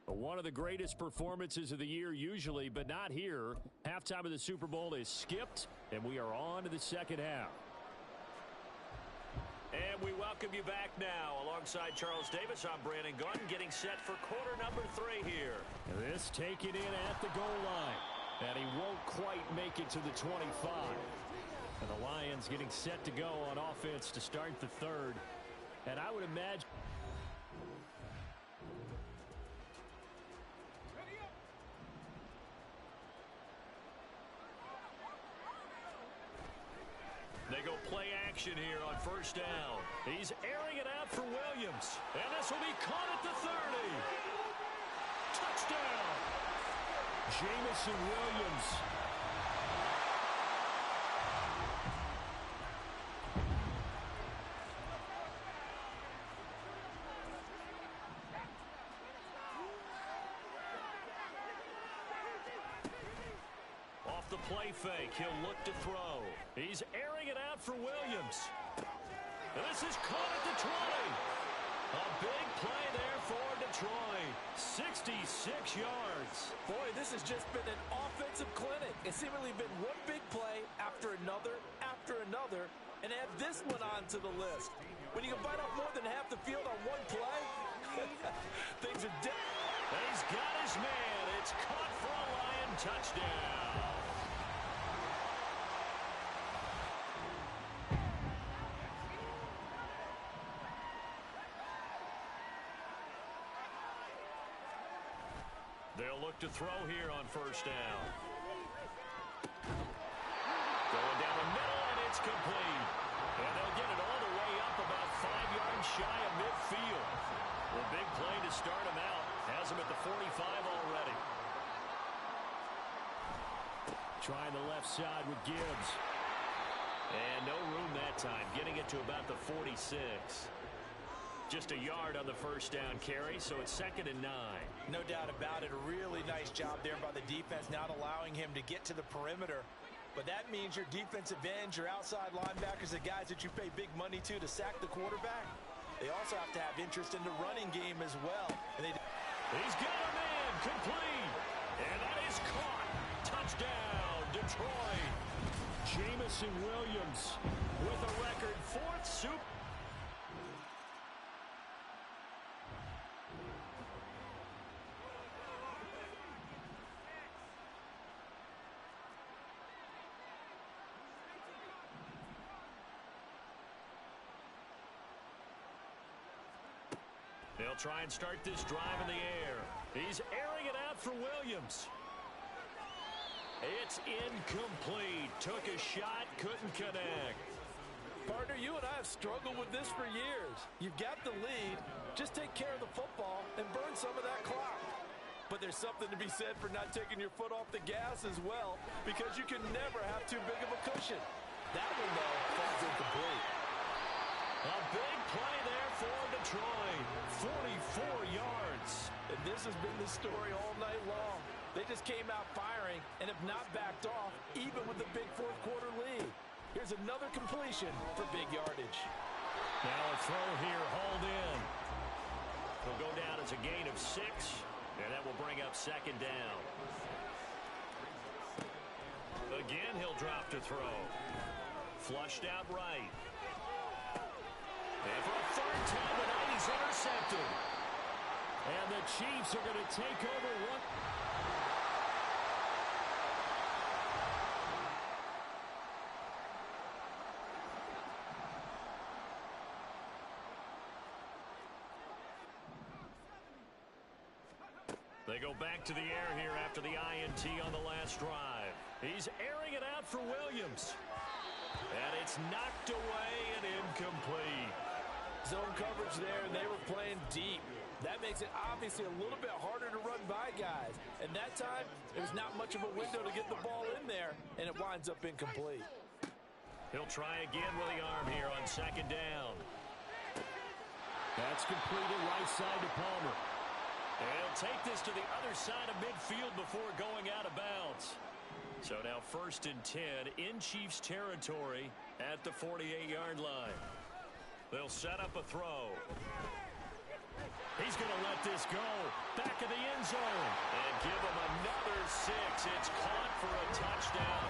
One of the greatest performances of the year usually, but not here. Halftime of the Super Bowl is skipped, and we are on to the second half. And we welcome you back now. Alongside Charles Davis, I'm Brandon Gaudin, getting set for quarter number 3 here. This taken in at the goal line. And he won't quite make it to the 25. And the Lions getting set to go on offense to start the third. And I would imagine... They go play action here on first down. He's airing it out for Williams. And this will be caught at the 30. Touchdown. Jamison Williams. Off the play fake, he'll look to throw. He's airing it out for Williams. And this is caught at the 20. A big play there for Detroit. 66 yards. Boy, this has just been an offensive clinic. It's seemingly been one big play after another, and it add this one onto the list. When you can bite off more than half the field on one play, things are different. He's got his man. It's caught for a Lion touchdown. They'll look to throw here on first down. Going down the middle, and it's complete. And they'll get it all the way up about 5 yards shy of midfield. The big play to start him out. Has him at the 45 already. Trying the left side with Gibbs. And no room that time. Getting it to about the 46. Just a yard on the first down carry, so it's 2nd and 9. No doubt about it. A really nice job there by the defense, not allowing him to get to the perimeter. But that means your defensive ends, your outside linebackers, the guys that you pay big money to sack the quarterback, they also have to have interest in the running game as well. And he's got a man, complete. And that is caught. Touchdown, Detroit. Jameson Williams with a record 4th Super. They'll try and start this drive in the air. He's airing it out for Williams. It's incomplete. Took a shot, couldn't connect. Partner, you and I have struggled with this for years. You've got the lead. Just take care of the football and burn some of that clock. But there's something to be said for not taking your foot off the gas as well, because you can never have too big of a cushion. That one, though, falls incomplete. A big play there for Detroit. 44 yards. And this has been the story all night long. They just came out firing and have not backed off, even with the big fourth quarter lead. Here's another completion for big yardage. Now a throw here, hauled in. He'll go down as a gain of 6, and that will bring up 2nd down. Again, he'll drop to throw. Flushed out right. And for a 3rd time tonight, he's intercepted. And the Chiefs are going to take over one. They go back to the air here after the INT on the last drive. He's airing it out for Williams. And it's knocked away and incomplete. Zone coverage there, and they were playing deep. That makes it obviously a little bit harder to run by guys. And that time, there was not much of a window to get the ball in there, and it winds up incomplete. He'll try again with the arm here on 2nd down. That's completed right side to Palmer. And he'll take this to the other side of midfield before going out of bounds. So now 1st and 10 in Chiefs territory at the 48-yard line. They'll set up a throw. He's going to let this go. Back of the end zone. And give him another 6. It's caught for a touchdown.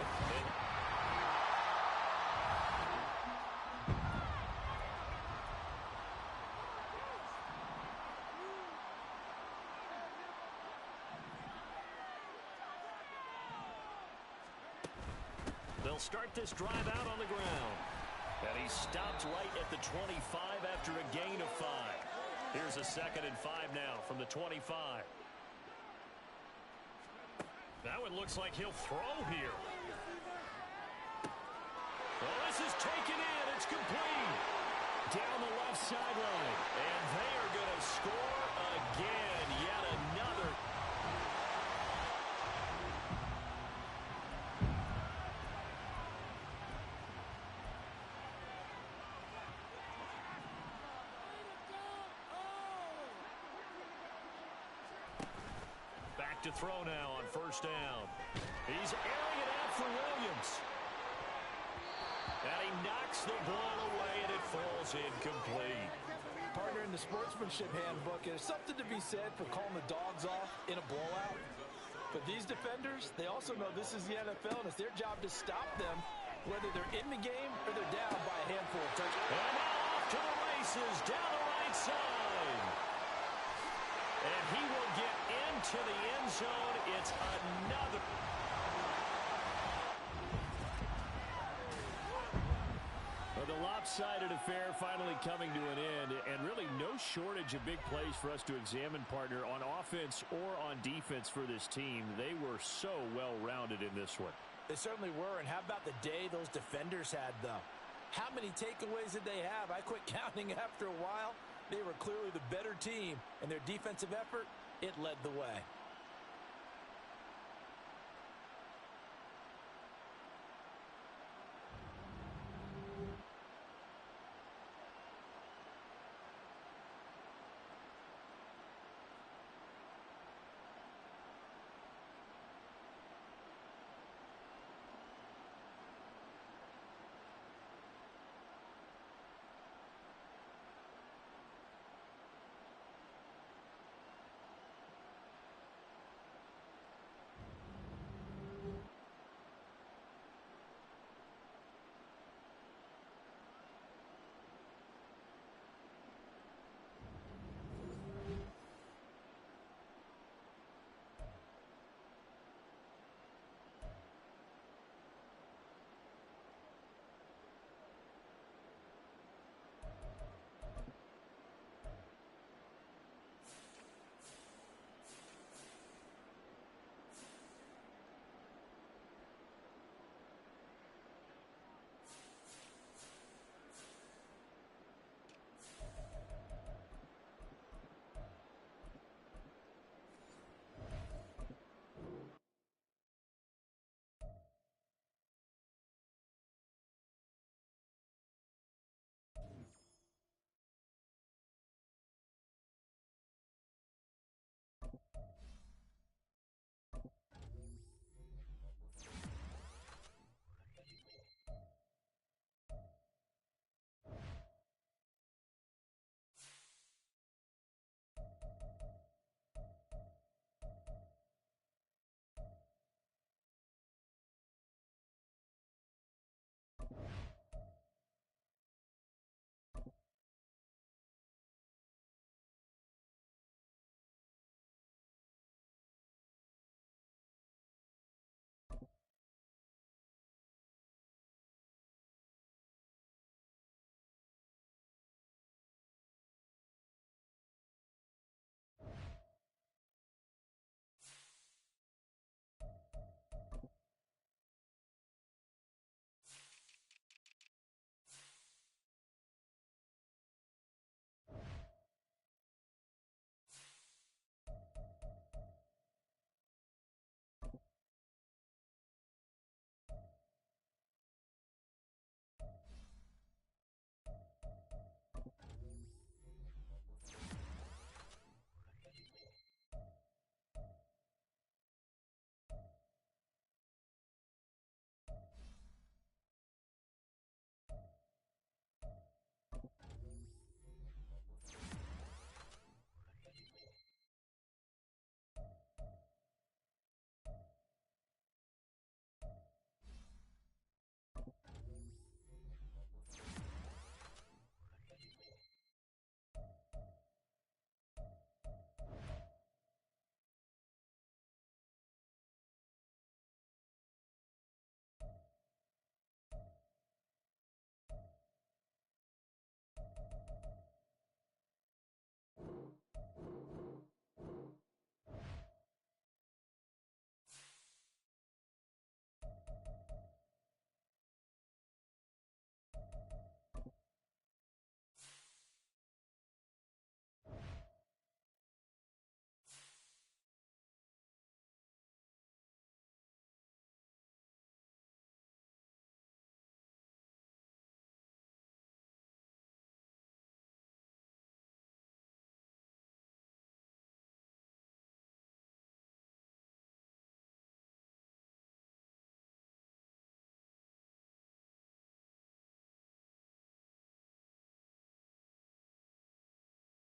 They'll start this drive out on the ground. And he stopped right at the 25 after a gain of 5. Here's a 2nd and 5 now from the 25. Now it looks like he'll throw here. Well, this is taken in. It's complete. Down the left sideline. And they are going to score again. Yet another. To throw now on 1st down. He's airing it out for Williams. And he knocks the ball away, and it falls incomplete. Partner, in the sportsmanship handbook, there's something to be said for calling the dogs off in a blowout. But these defenders, they also know this is the NFL, and it's their job to stop them whether they're in the game or they're down by a handful of touchdowns. And now off to the races down the right side. And he will get into the end zone. It's another. Well, the lopsided affair finally coming to an end, and really no shortage of big plays for us to examine, partner, on offense or on defense for this team. They were so well-rounded in this one. They certainly were, and how about the day those defenders had, though? How many takeaways did they have? I quit counting after a while. They were clearly the better team, and their defensive effort, it led the way.